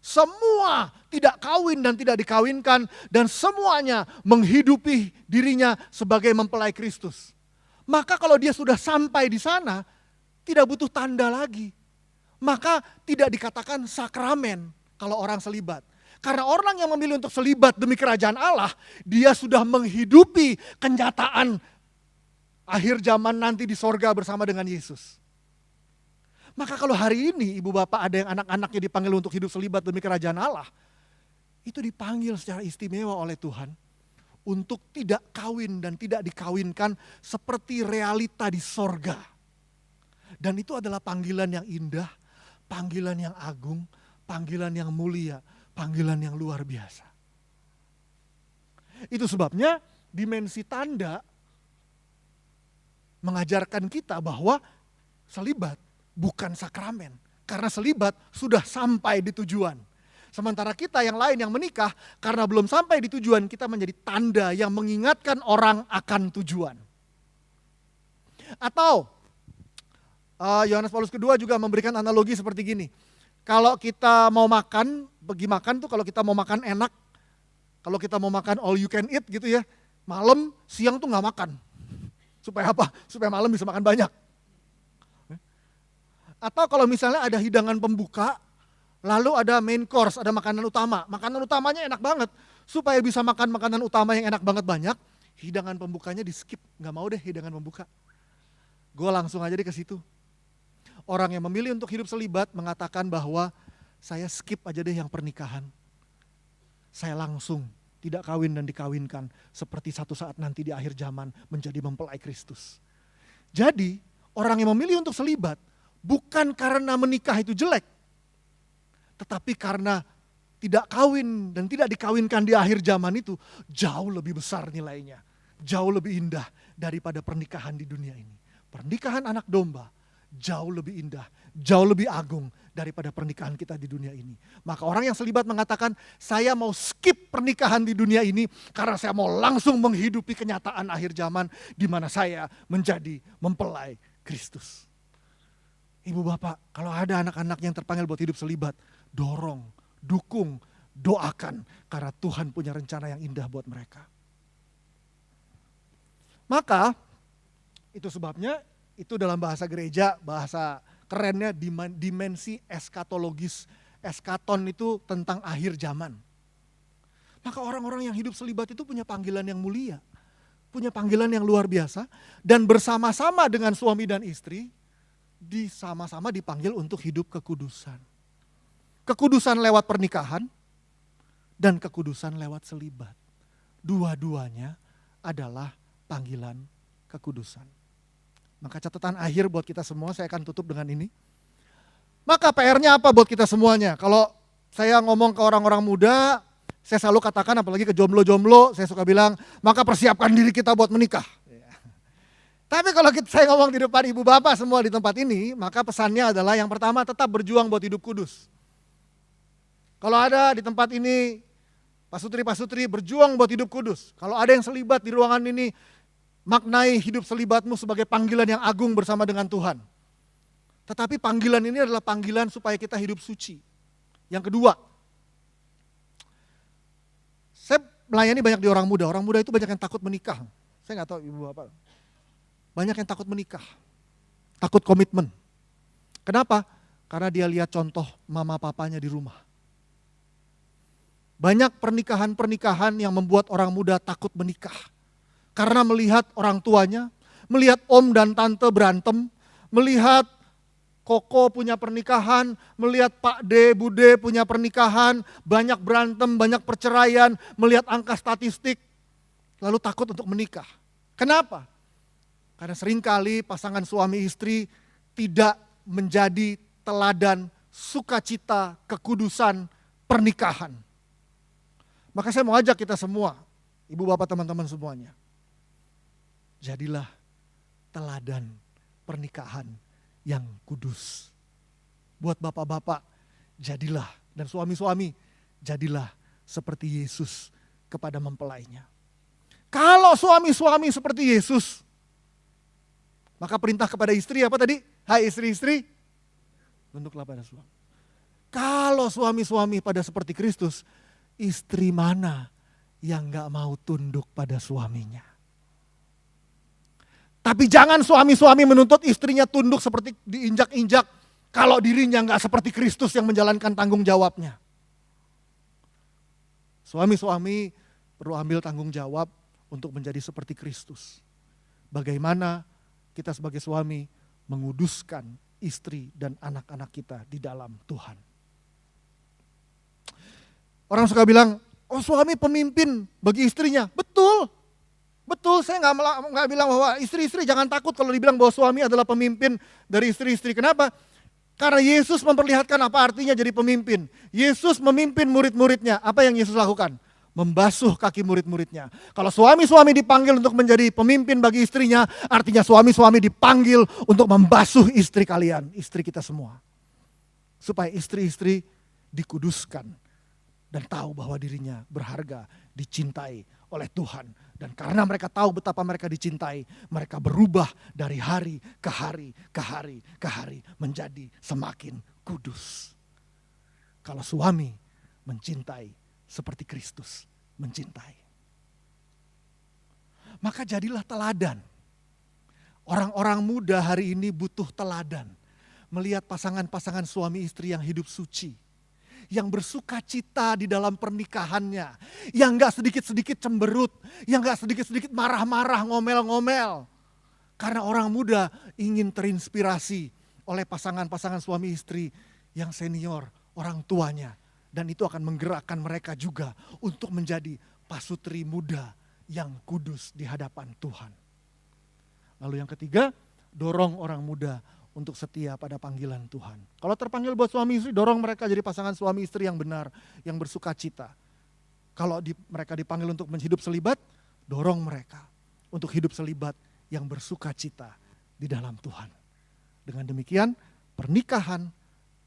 Semua tidak kawin dan tidak dikawinkan dan semuanya menghidupi dirinya sebagai mempelai Kristus. Maka kalau dia sudah sampai di sana, tidak butuh tanda lagi. Maka tidak dikatakan sakramen kalau orang selibat. Karena orang yang memilih untuk selibat demi kerajaan Allah, dia sudah menghidupi kenyataan akhir zaman nanti di sorga bersama dengan Yesus. Maka kalau hari ini ibu bapak ada yang anak-anaknya dipanggil untuk hidup selibat demi kerajaan Allah, itu dipanggil secara istimewa oleh Tuhan untuk tidak kawin dan tidak dikawinkan seperti realita di sorga. Dan itu adalah panggilan yang indah, panggilan yang agung, panggilan yang mulia, panggilan yang luar biasa. Itu sebabnya dimensi tanda mengajarkan kita bahwa selibat bukan sakramen. Karena selibat sudah sampai di tujuan. Sementara kita yang lain yang menikah, karena belum sampai di tujuan, kita menjadi tanda yang mengingatkan orang akan tujuan. Atau Yohanes Paulus kedua juga memberikan analogi seperti gini. Kalau kita mau makan, pergi makan tuh kalau kita mau makan enak, kalau kita mau makan all you can eat gitu ya, malam, siang tuh gak makan. Supaya apa? Supaya malam bisa makan banyak. Atau kalau misalnya ada hidangan pembuka, lalu ada main course, ada makanan utama. Makanan utamanya enak banget. Supaya bisa makan makanan utama yang enak banget banyak, hidangan pembukanya di skip. Gak mau deh hidangan pembuka. Gue langsung aja deh ke situ. Orang yang memilih untuk hidup selibat mengatakan bahwa saya skip aja deh yang pernikahan. Saya langsung tidak kawin dan dikawinkan seperti satu saat nanti di akhir zaman menjadi mempelai Kristus. Jadi orang yang memilih untuk selibat bukan karena menikah itu jelek, tetapi karena tidak kawin dan tidak dikawinkan di akhir zaman itu jauh lebih besar nilainya, jauh lebih indah daripada pernikahan di dunia ini. Pernikahan anak domba jauh lebih indah, jauh lebih agung daripada pernikahan kita di dunia ini. Maka orang yang selibat mengatakan, saya mau skip pernikahan di dunia ini karena saya mau langsung menghidupi kenyataan akhir zaman di mana saya menjadi mempelai Kristus. Ibu bapak, kalau ada anak-anak yang terpanggil buat hidup selibat, dorong, dukung, doakan. Karena Tuhan punya rencana yang indah buat mereka. Maka, itu sebabnya, itu dalam bahasa gereja, bahasa kerennya dimensi eskatologis. Eskaton itu tentang akhir zaman. Maka orang-orang yang hidup selibat itu punya panggilan yang mulia. Punya panggilan yang luar biasa. Dan bersama-sama dengan suami dan istri, sama-sama dipanggil untuk hidup kekudusan. Kekudusan lewat pernikahan dan kekudusan lewat selibat. Dua-duanya adalah panggilan kekudusan. Maka catatan akhir buat kita semua, saya akan tutup dengan ini. Maka PR-nya apa buat kita semuanya? Kalau saya ngomong ke orang-orang muda, Saya selalu katakan, apalagi ke jomblo-jomblo, saya suka bilang, maka persiapkan diri kita buat menikah. Tapi kalau saya ngomong di depan ibu bapak semua di tempat ini, maka pesannya adalah yang pertama tetap berjuang buat hidup kudus. Kalau ada di tempat ini, pasutri-pasutri berjuang buat hidup kudus. Kalau ada yang selibat di ruangan ini, maknai hidup selibatmu sebagai panggilan yang agung bersama dengan Tuhan. Tetapi panggilan ini adalah panggilan supaya kita hidup suci. Yang kedua, saya melayani banyak di orang muda itu banyak yang takut menikah. Saya nggak tahu ibu bapak. Banyak yang takut menikah, takut komitmen. Kenapa? Karena dia lihat contoh mama papanya di rumah. Banyak pernikahan-pernikahan yang membuat orang muda takut menikah. Karena melihat orang tuanya, melihat om dan tante berantem, melihat koko punya pernikahan, melihat Pak D, Bude punya pernikahan, banyak berantem, banyak perceraian, melihat angka statistik, lalu takut untuk menikah. Kenapa? Karena seringkali pasangan suami istri tidak menjadi teladan sukacita, kekudusan, pernikahan. Maka saya mau ajak kita semua, ibu bapak teman-teman semuanya, jadilah teladan pernikahan yang kudus. Buat bapak-bapak, jadilah, dan suami-suami, jadilah seperti Yesus kepada mempelainya. Kalau suami-suami seperti Yesus, maka perintah kepada istri apa tadi? Hai istri-istri, tunduklah pada suami. Kalau suami-suami pada seperti Kristus, istri mana yang gak mau tunduk pada suaminya? Tapi jangan suami-suami menuntut istrinya tunduk seperti diinjak-injak kalau dirinya gak seperti Kristus yang menjalankan tanggung jawabnya. Suami-suami perlu ambil tanggung jawab untuk menjadi seperti Kristus. Bagaimana kita sebagai suami menguduskan istri dan anak-anak kita di dalam Tuhan. Orang suka bilang, oh suami pemimpin bagi istrinya. Betul. Betul, saya nggak bilang bahwa istri-istri jangan takut kalau dibilang bahwa suami adalah pemimpin dari istri-istri. Kenapa? Karena Yesus memperlihatkan apa artinya jadi pemimpin. Yesus memimpin murid-muridnya. Apa yang Yesus lakukan? Membasuh kaki murid-muridnya. Kalau suami-suami dipanggil untuk menjadi pemimpin bagi istrinya, artinya suami-suami dipanggil untuk membasuh istri kalian, istri kita semua. Supaya istri-istri dikuduskan dan tahu bahwa dirinya berharga, dicintai oleh Tuhan. Dan karena mereka tahu betapa mereka dicintai, mereka berubah dari hari ke hari, ke hari, ke hari, menjadi semakin kudus. Kalau suami mencintai seperti Kristus mencintai, maka jadilah teladan. Orang-orang muda hari ini butuh teladan. Melihat pasangan-pasangan suami istri yang hidup suci, yang bersuka cita di dalam pernikahannya, yang gak sedikit-sedikit cemberut, yang gak sedikit-sedikit marah-marah, ngomel-ngomel. Karena orang muda ingin terinspirasi oleh pasangan-pasangan suami istri yang senior, orang tuanya. Dan itu akan menggerakkan mereka juga untuk menjadi pasutri muda yang kudus di hadapan Tuhan. Lalu yang ketiga, dorong orang muda untuk setia pada panggilan Tuhan. Kalau terpanggil buat suami istri, dorong mereka jadi pasangan suami istri yang benar, yang bersuka cita. Kalau mereka dipanggil untuk hidup selibat, dorong mereka untuk hidup selibat yang bersuka cita di dalam Tuhan. Dengan demikian, pernikahan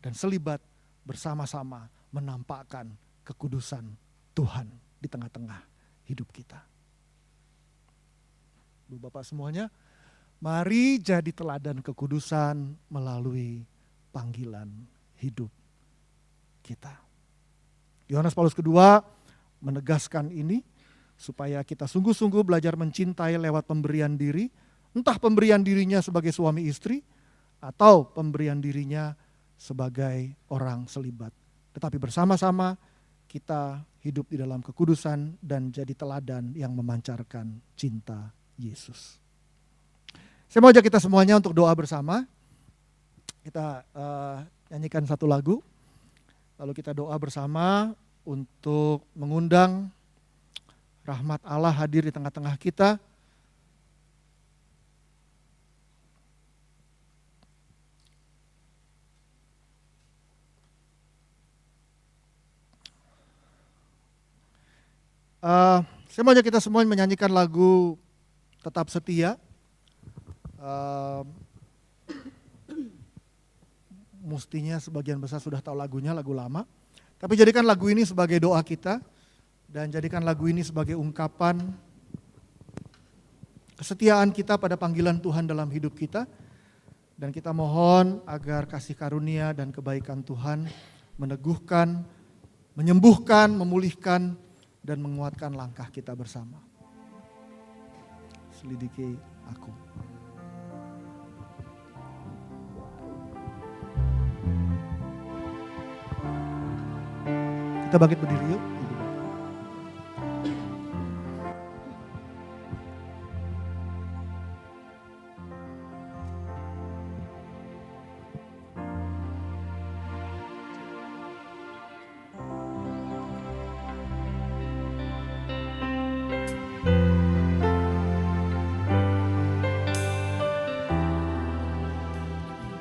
dan selibat bersama-sama menampakkan kekudusan Tuhan di tengah-tengah hidup kita. Bu Bapak semuanya, mari jadi teladan kekudusan melalui panggilan hidup kita. Yohanes Paulus kedua menegaskan ini supaya kita sungguh-sungguh belajar mencintai lewat pemberian diri, entah pemberian dirinya sebagai suami istri atau pemberian dirinya sebagai orang selibat. Tetapi bersama-sama kita hidup di dalam kekudusan dan jadi teladan yang memancarkan cinta Yesus. Saya mau ajak kita semuanya untuk doa bersama. Kita nyanyikan satu lagu. Lalu kita doa bersama untuk mengundang rahmat Allah hadir di tengah-tengah kita. Saya mau ajak kita semua menyanyikan lagu Tetap Setia. Mestinya sebagian besar sudah tahu lagunya, lagu lama. Tapi jadikan lagu ini sebagai doa kita dan jadikan lagu ini sebagai ungkapan kesetiaan kita pada panggilan Tuhan dalam hidup kita. Dan kita mohon agar kasih karunia dan kebaikan Tuhan meneguhkan, menyembuhkan, memulihkan, dan menguatkan langkah kita bersama. Selidiki aku. Kita bangkit berdiri yuk.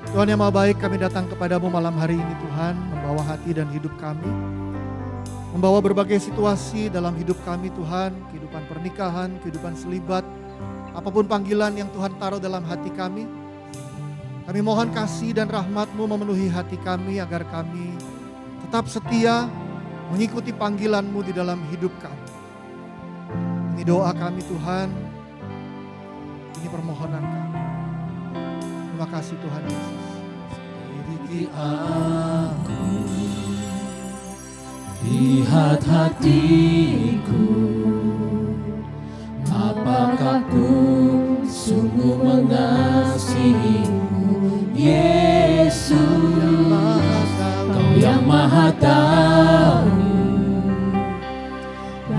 Tuhan yang Maha Baik, kami datang kepadamu malam hari ini Tuhan, membawa hati dan hidup kami. Membawa berbagai situasi dalam hidup kami Tuhan, kehidupan pernikahan, kehidupan selibat, apapun panggilan yang Tuhan taruh dalam hati kami. Kami mohon kasih dan rahmat-Mu memenuhi hati kami agar kami tetap setia mengikuti panggilan-Mu di dalam hidup kami. Ini doa kami Tuhan, ini permohonan kami. Terima kasih Tuhan Yesus. Selidiki aku, lihat hatiku, apakah ku sungguh mengasihimu, Yesus, Kau yang Maha Tahu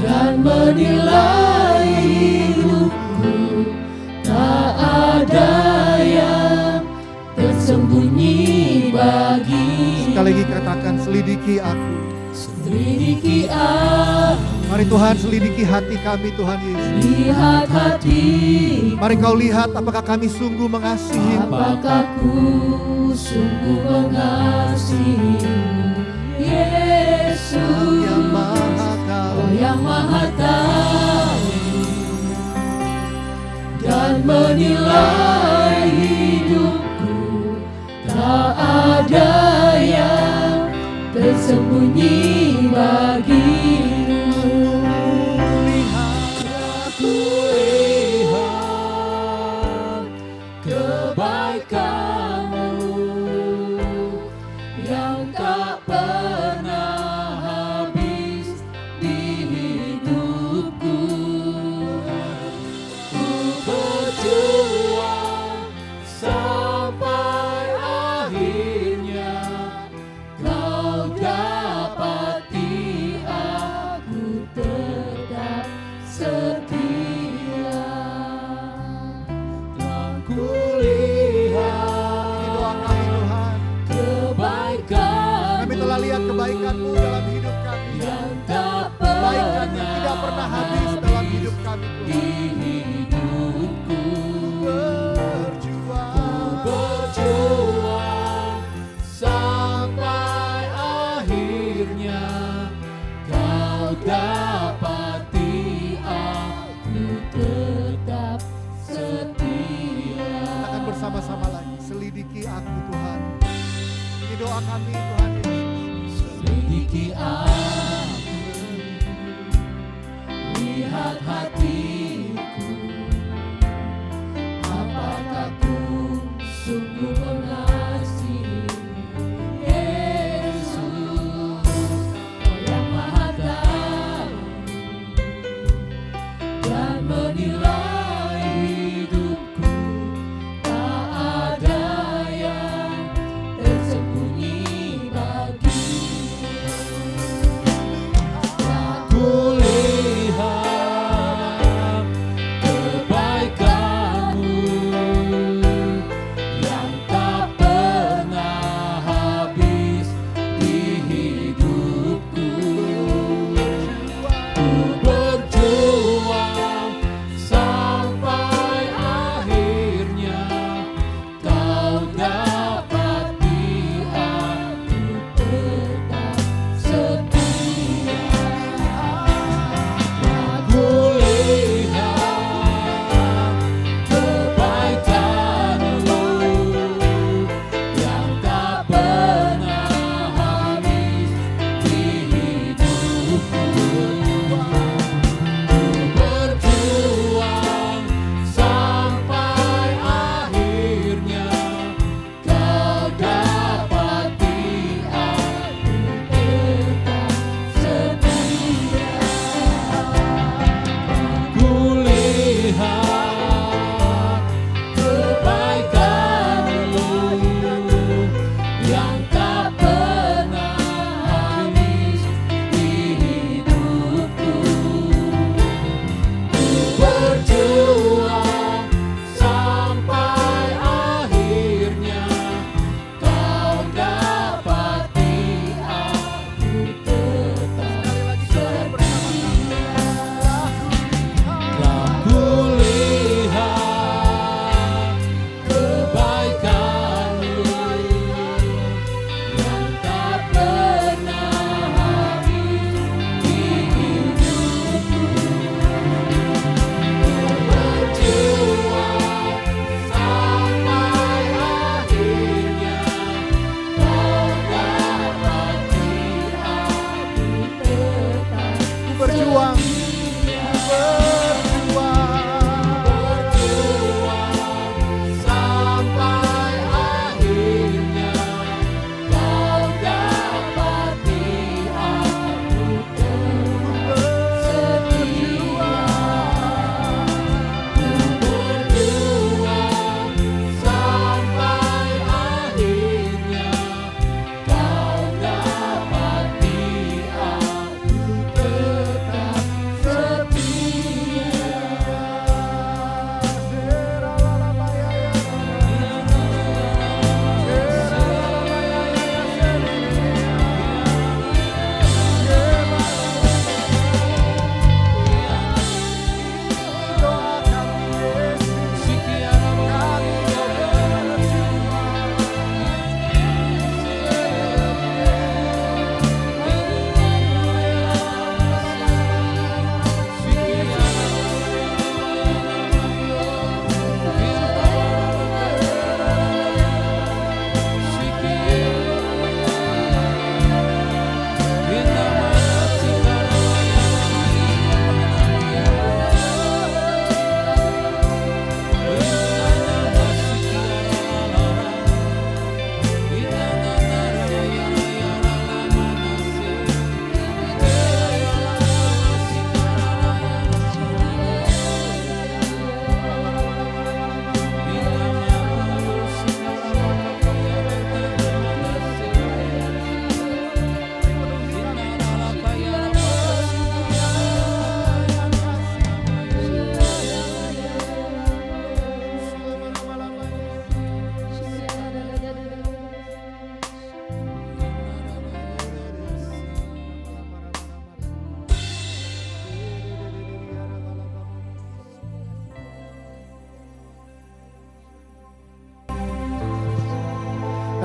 dan menilai hidupku, tak ada yang tersembunyi bagi. Sekali lagi katakan, selidiki aku. Selidiki aku, Mari Tuhan selidiki hati kami Tuhan Yesus. lihat hati, Mari Kau lihat apakah kami sungguh mengasihi-Mu. apakah ku sungguh mengasihimu, Yesus, Yang Maha Tahu. Kau yang Maha Tahu dan menilai hidupku, tak ada yang tersembunyi bagimu. Aku lihat kebaikan-Mu yang tak pernah habis di hidupku. Ku berjuang sampai akhirnya Kau dapati aku tetap setia. Telah kulihat Ini doa kami Tuhan. kebaikan Kami telah lihat kebaikan-Mu dalam hidup kami. yang tak Kebaikan yang tidak pernah habis dalam hidup kami di Tuhan. hidupku. Berjuang. Berjuang sampai akhirnya Kau dapati aku tetap setia. Katakan bersama-sama lagi, selidiki aku Tuhan. Ini doa kami Tuhan Yesus. Selidiki aku, lihat hatiku, apakah ku sungguh mengasihimu, Yesus, Kau yang Maha Tahu dan menilai hidupku, tak ada yang tersembunyi bagimu.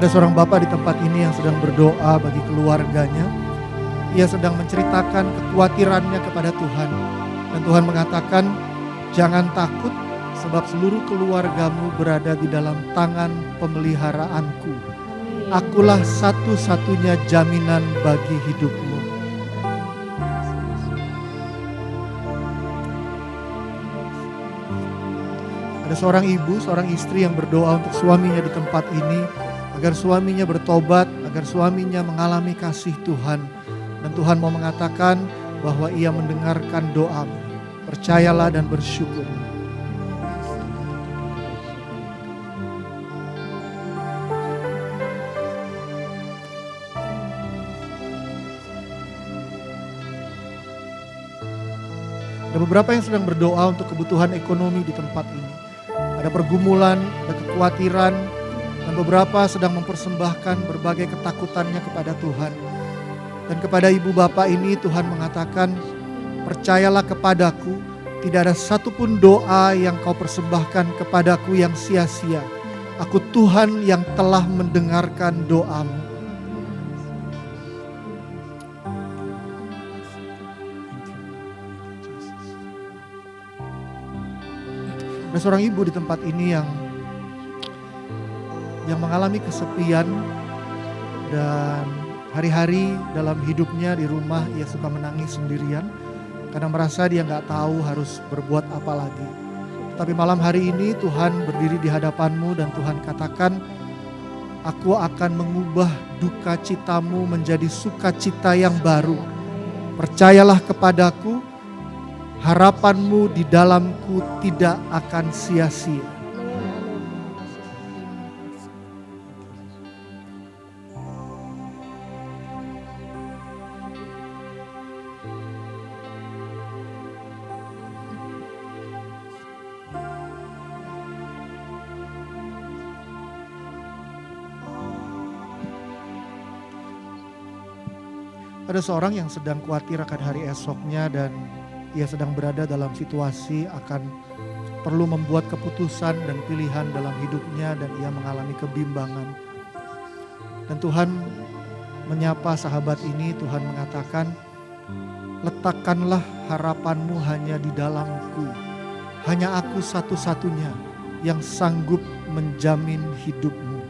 Ada seorang bapak di tempat ini yang sedang berdoa bagi keluarganya. Ia sedang menceritakan kekhawatirannya kepada Tuhan. Dan Tuhan mengatakan, jangan takut sebab seluruh keluargamu berada di dalam tangan pemeliharaanku. Akulah satu-satunya jaminan bagi hidupmu. Ada seorang ibu, seorang istri yang berdoa untuk suaminya di tempat ini, agar suaminya bertobat, agar suaminya mengalami kasih Tuhan. Dan Tuhan mau mengatakan bahwa Ia mendengarkan doamu. Percayalah dan bersyukur. Ada beberapa yang sedang berdoa untuk kebutuhan ekonomi di tempat ini. Ada pergumulan, ada kekhawatiran, dan beberapa sedang mempersembahkan berbagai ketakutannya kepada Tuhan. Dan kepada ibu bapak ini Tuhan mengatakan, percayalah kepadaku, tidak ada satupun doa yang kau persembahkan kepadaku yang sia-sia. Aku Tuhan yang telah mendengarkan doamu. Ada seorang ibu di tempat ini yang mengalami kesepian dan hari-hari dalam hidupnya di rumah ia suka menangis sendirian karena merasa dia nggak tahu harus berbuat apa lagi. Tapi malam hari ini Tuhan berdiri di hadapanmu dan Tuhan katakan, aku akan mengubah duka citamu menjadi sukacita yang baru. Percayalah kepadaku, harapanmu di dalamku tidak akan sia-sia. Ada seorang yang sedang khawatir akan hari esoknya dan ia sedang berada dalam situasi akan perlu membuat keputusan dan pilihan dalam hidupnya dan ia mengalami kebimbangan. Dan Tuhan menyapa sahabat ini, Tuhan mengatakan, letakkanlah harapanmu hanya di dalamku. Hanya aku satu-satunya yang sanggup menjamin hidupmu.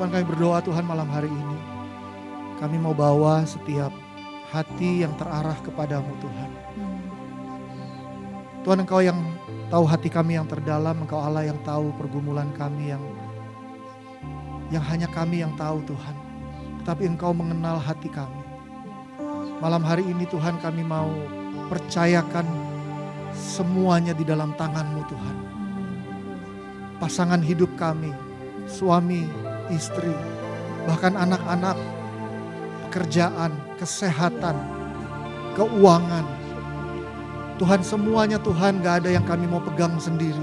Tuhan, kami berdoa Tuhan malam hari ini. Kami mau bawa setiap hati yang terarah kepadamu Tuhan. Tuhan, Engkau yang tahu hati kami yang terdalam, Engkau Allah yang tahu pergumulan kami yang hanya kami yang tahu Tuhan. Tetapi Engkau mengenal hati kami. Malam hari ini Tuhan kami mau percayakan semuanya di dalam tangan-Mu Tuhan. Pasangan hidup kami, suami, istri, bahkan anak-anak, pekerjaan, kesehatan, keuangan. Tuhan semuanya Tuhan gak ada yang kami mau pegang sendiri.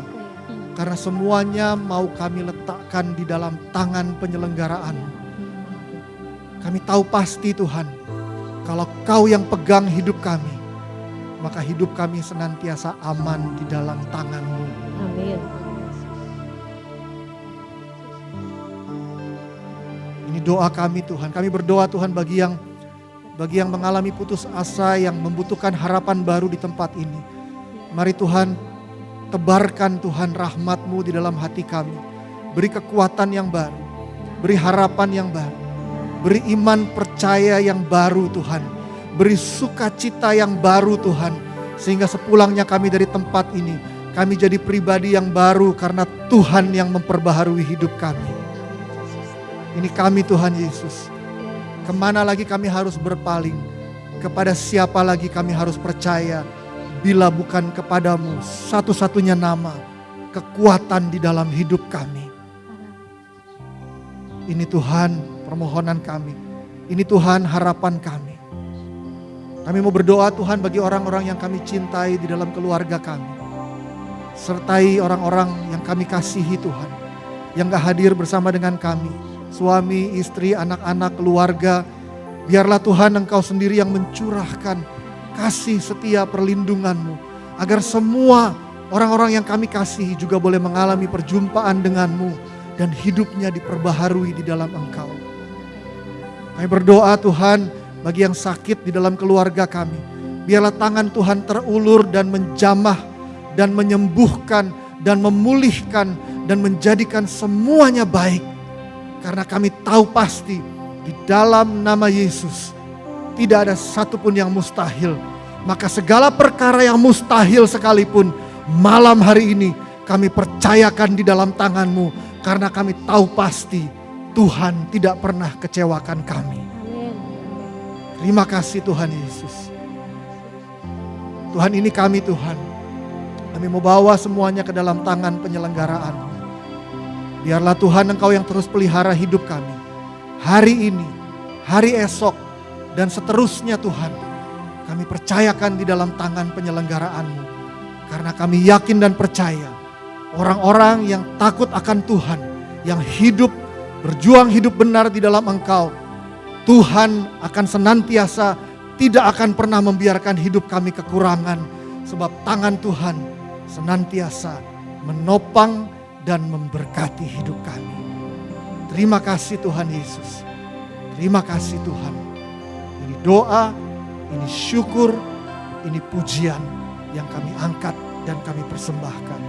Karena semuanya mau kami letakkan di dalam tangan penyelenggaraan. Kami tahu pasti Tuhan, kalau Kau yang pegang hidup kami, maka hidup kami senantiasa aman di dalam tangan-Mu. Amin. Ini doa kami Tuhan. Kami berdoa Tuhan bagi yang mengalami putus asa, yang membutuhkan harapan baru di tempat ini. Mari Tuhan, tebarkan Tuhan rahmat-Mu di dalam hati kami. Beri kekuatan yang baru, beri harapan yang baru, beri iman percaya yang baru Tuhan. Beri sukacita yang baru Tuhan. Sehingga sepulangnya kami dari tempat ini, kami jadi pribadi yang baru karena Tuhan yang memperbaharui hidup kami. Ini kami Tuhan Yesus. Kemana lagi kami harus berpaling? Kepada siapa lagi kami harus percaya? Bila bukan kepadamu, satu-satunya nama, kekuatan di dalam hidup kami. Ini Tuhan permohonan kami. Ini Tuhan harapan kami. Kami mau berdoa Tuhan bagi orang-orang yang kami cintai di dalam keluarga kami. Sertai orang-orang yang kami kasihi Tuhan. Yang gak hadir bersama dengan kami. Suami, istri, anak-anak, keluarga, Biarlah Tuhan Engkau sendiri yang mencurahkan kasih setia perlindungan-Mu, agar semua orang-orang yang kami kasihi juga boleh mengalami perjumpaan dengan-Mu dan hidupnya diperbaharui di dalam Engkau. Kami berdoa Tuhan bagi yang sakit di dalam keluarga kami. Biarlah tangan Tuhan terulur dan menjamah dan menyembuhkan dan memulihkan dan menjadikan semuanya baik. Karena kami tahu pasti di dalam nama Yesus tidak ada satupun yang mustahil. Maka segala perkara yang mustahil sekalipun malam hari ini kami percayakan di dalam tangan-Mu. Karena kami tahu pasti Tuhan tidak pernah kecewakan kami. Terima kasih Tuhan Yesus. Tuhan, ini kami Tuhan. Kami mau bawa semuanya ke dalam tangan penyelenggaraan. Biarlah Tuhan Engkau yang terus pelihara hidup kami. Hari ini, hari esok, dan seterusnya Tuhan. Kami percayakan di dalam tangan penyelenggaraan-Mu. Karena kami yakin dan percaya orang-orang yang takut akan Tuhan, yang hidup, berjuang hidup benar di dalam Engkau, Tuhan akan senantiasa tidak akan pernah membiarkan hidup kami kekurangan. Sebab tangan Tuhan senantiasa menopang dan memberkati hidup kami. Terima kasih Tuhan Yesus. Terima kasih Tuhan. Ini doa, ini syukur, ini pujian yang kami angkat dan kami persembahkan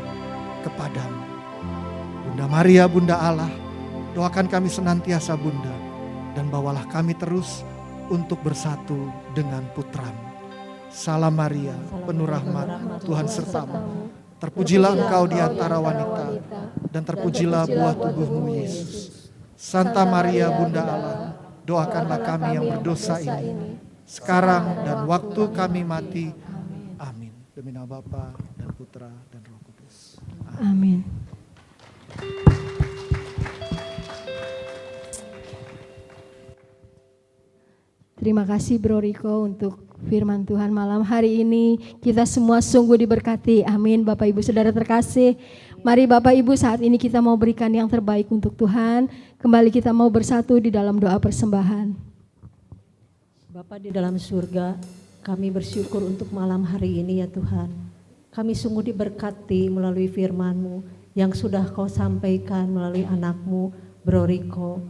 kepadamu. Bunda Maria, Bunda Allah, doakan kami senantiasa Bunda. Dan bawalah kami terus untuk bersatu dengan Putra-Mu. Salam Maria, penuh rahmat, Tuhan sertamu. Terpujilah engkau di antara wanita, dan terpujilah buah tubuhmu Yesus. Santa Maria, Bunda Allah, doakanlah kami yang berdosa ini, sekarang dan waktu kami mati. Amin. Demi nama Bapa dan Putra dan Roh Kudus. Amin. Terima kasih Bro Riko untuk firman Tuhan malam hari ini. Kita semua sungguh diberkati. Amin. Bapak Ibu Saudara terkasih. Mari Bapak Ibu, saat ini kita mau berikan yang terbaik untuk Tuhan. Kembali kita mau bersatu di dalam doa persembahan. Bapa di dalam surga, kami bersyukur untuk malam hari ini ya Tuhan. Kami sungguh diberkati melalui firman-Mu yang sudah Kau sampaikan melalui anak-Mu Bro Riko.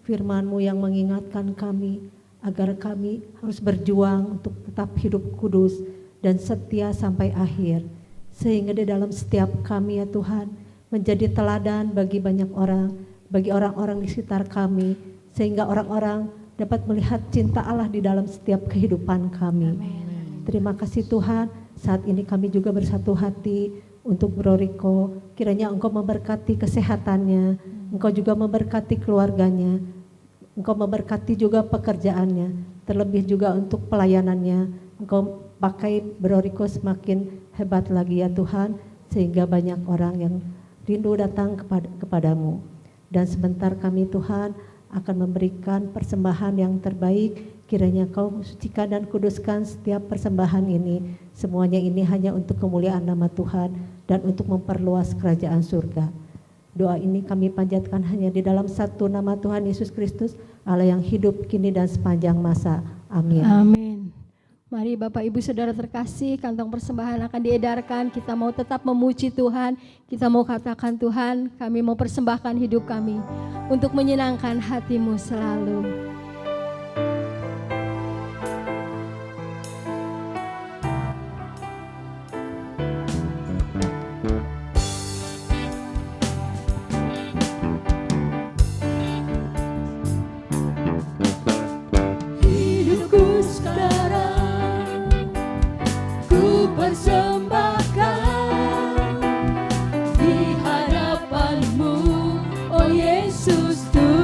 Firman-Mu yang mengingatkan kami agar kami harus berjuang untuk tetap hidup kudus dan setia sampai akhir. Sehingga di dalam setiap kami ya Tuhan menjadi teladan bagi banyak orang, bagi orang-orang di sekitar kami. Sehingga orang-orang dapat melihat cinta Allah di dalam setiap kehidupan kami. Amen. Terima kasih Tuhan, saat ini kami juga bersatu hati untuk Bro Riko. Kiranya Engkau memberkati kesehatannya, Engkau juga memberkati keluarganya, Engkau memberkati juga pekerjaannya, terlebih juga untuk pelayanannya. Engkau pakai Bro Riko semakin hebat lagi ya Tuhan, sehingga banyak orang yang rindu datang kepadamu. Dan sebentar kami Tuhan akan memberikan persembahan yang terbaik. Kiranya Kau sucikan dan kuduskan setiap persembahan ini. Semuanya ini hanya untuk kemuliaan nama Tuhan dan untuk memperluas kerajaan surga. Doa ini kami panjatkan hanya di dalam satu nama Tuhan Yesus Kristus, Allah yang hidup kini dan sepanjang masa. Amin. Amin. Mari Bapak Ibu Saudara terkasih, kantong persembahan akan diedarkan. Kita mau tetap memuji Tuhan, kita mau katakan Tuhan, kami mau persembahkan hidup kami untuk menyenangkan hati-Mu selalu. Hadapan-Mu, oh Yesus Tuhan.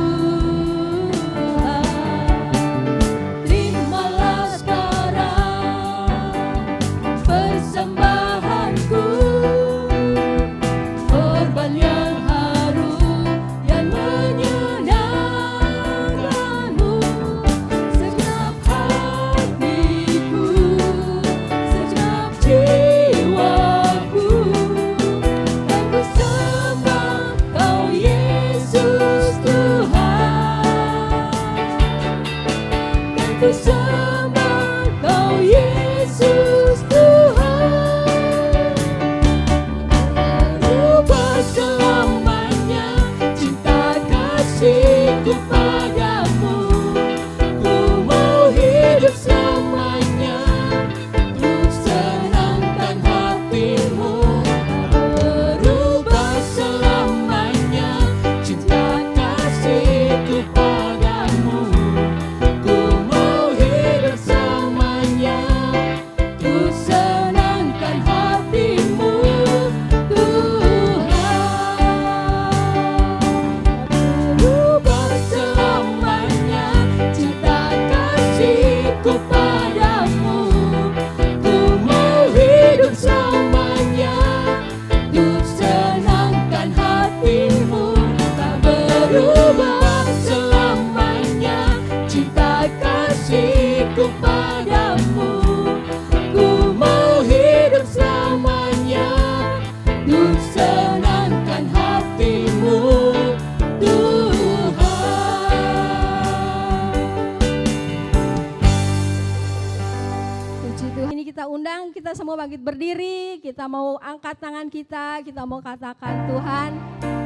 kita semua bangkit berdiri, kita mau angkat tangan kita mau katakan, Tuhan,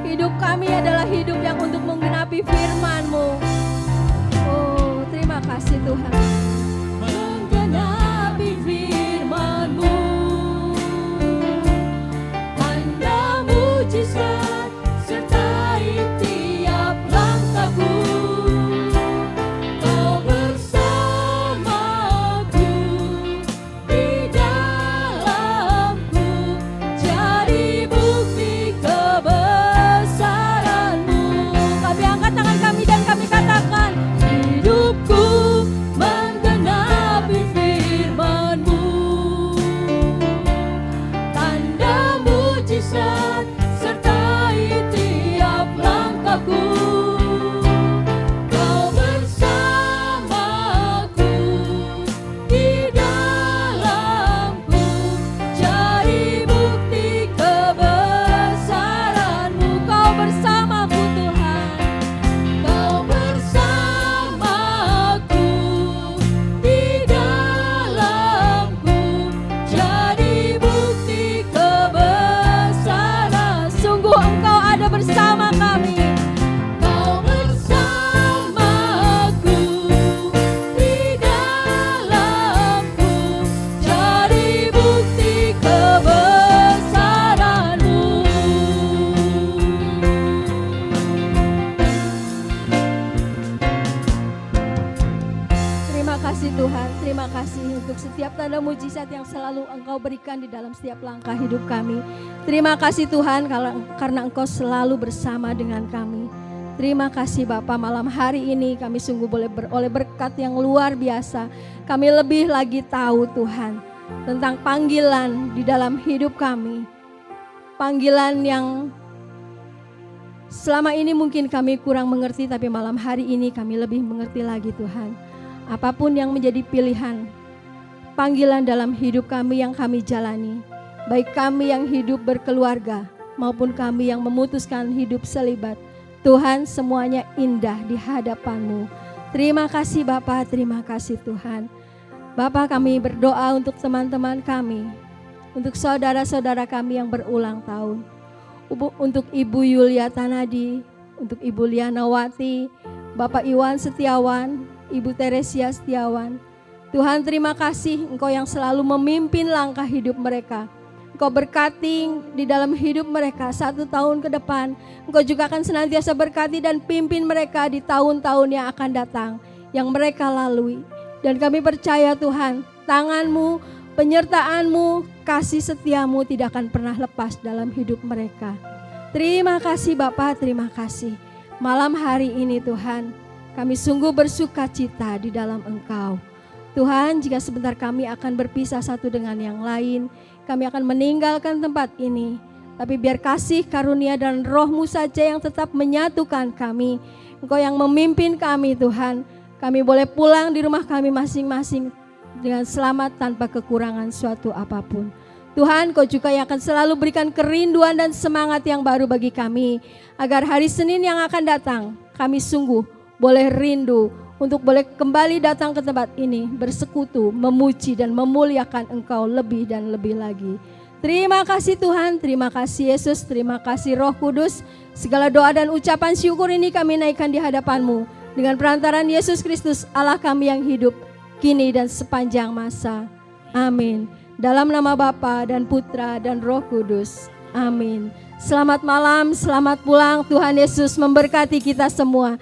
hidup kami adalah hidup yang untuk menggenapi firman-Mu. Oh, terima kasih Tuhan. Menggenapi firman-Mu, tanda mujizat sertai tiap langkahku. Kau bersamaku di dalamku, jadi bukti kebesaran-Mu. Kami angkat tangan kami dan kami katakan, hidupku menggenapi firman-Mu, tanda mujizat sertai tiap langkahku. Kau bersamaku di dalamku, jadi bukti kebesaran-Mu. Kau bersamaku Tuhan, Kau bersamaku di dalamku, jadi bukti kebesaran. Sungguh Engkau ada bersama kami. Kau bersamaku di dalamku, jadi bukti kebesaran-Mu. Terima kasih Tuhan, terima kasih untuk setiap tanda mujizat yang selalu Engkau berikan di dalam setiap langkah hidup kami. Terima kasih Tuhan karena Engkau selalu bersama dengan kami. Terima kasih Bapa, malam hari ini kami sungguh boleh beroleh berkat yang luar biasa. Kami lebih lagi tahu Tuhan tentang panggilan di dalam hidup kami. Panggilan yang selama ini mungkin kami kurang mengerti, tapi malam hari ini kami lebih mengerti lagi Tuhan. Apapun yang menjadi pilihan, panggilan dalam hidup kami yang kami jalani, baik kami yang hidup berkeluarga maupun kami yang memutuskan hidup selibat, Tuhan, semuanya indah di hadapan-Mu. Terima kasih Bapa, terima kasih Tuhan. Bapa, kami berdoa untuk teman-teman kami, untuk saudara-saudara kami yang berulang tahun, untuk Ibu Yulia Tanadi, untuk Ibu Lianawati, Bapak Iwan Setiawan, Ibu Teresia Setiawan. Tuhan, terima kasih Engkau yang selalu memimpin langkah hidup mereka. Engkau berkati di dalam hidup mereka 1 tahun ke depan. Engkau juga akan senantiasa berkati dan pimpin mereka di tahun-tahun yang akan datang, yang mereka lalui. Dan kami percaya Tuhan, tangan-Mu, penyertaan-Mu, kasih setia-Mu tidak akan pernah lepas dalam hidup mereka. Terima kasih Bapa, terima kasih. Malam hari ini Tuhan, kami sungguh bersuka cita di dalam Engkau. Tuhan, jika sebentar kami akan berpisah satu dengan yang lain, kami akan meninggalkan tempat ini. Tapi biar kasih karunia dan Roh-Mu saja yang tetap menyatukan kami. Engkau yang memimpin kami Tuhan. Kami boleh pulang di rumah kami masing-masing dengan selamat tanpa kekurangan suatu apapun. Tuhan, Kau juga yang akan selalu berikan kerinduan dan semangat yang baru bagi kami. Agar hari Senin yang akan datang, kami sungguh boleh rindu untuk boleh kembali datang ke tempat ini, bersekutu, memuji dan memuliakan Engkau lebih dan lebih lagi. Terima kasih Tuhan, terima kasih Yesus, terima kasih Roh Kudus. Segala doa dan ucapan syukur ini kami naikkan di hadapan-Mu. Dengan perantaran Yesus Kristus, Allah kami yang hidup, kini dan sepanjang masa. Amin. Dalam nama Bapa dan Putra dan Roh Kudus. Amin. Selamat malam, selamat pulang. Tuhan Yesus memberkati kita semua.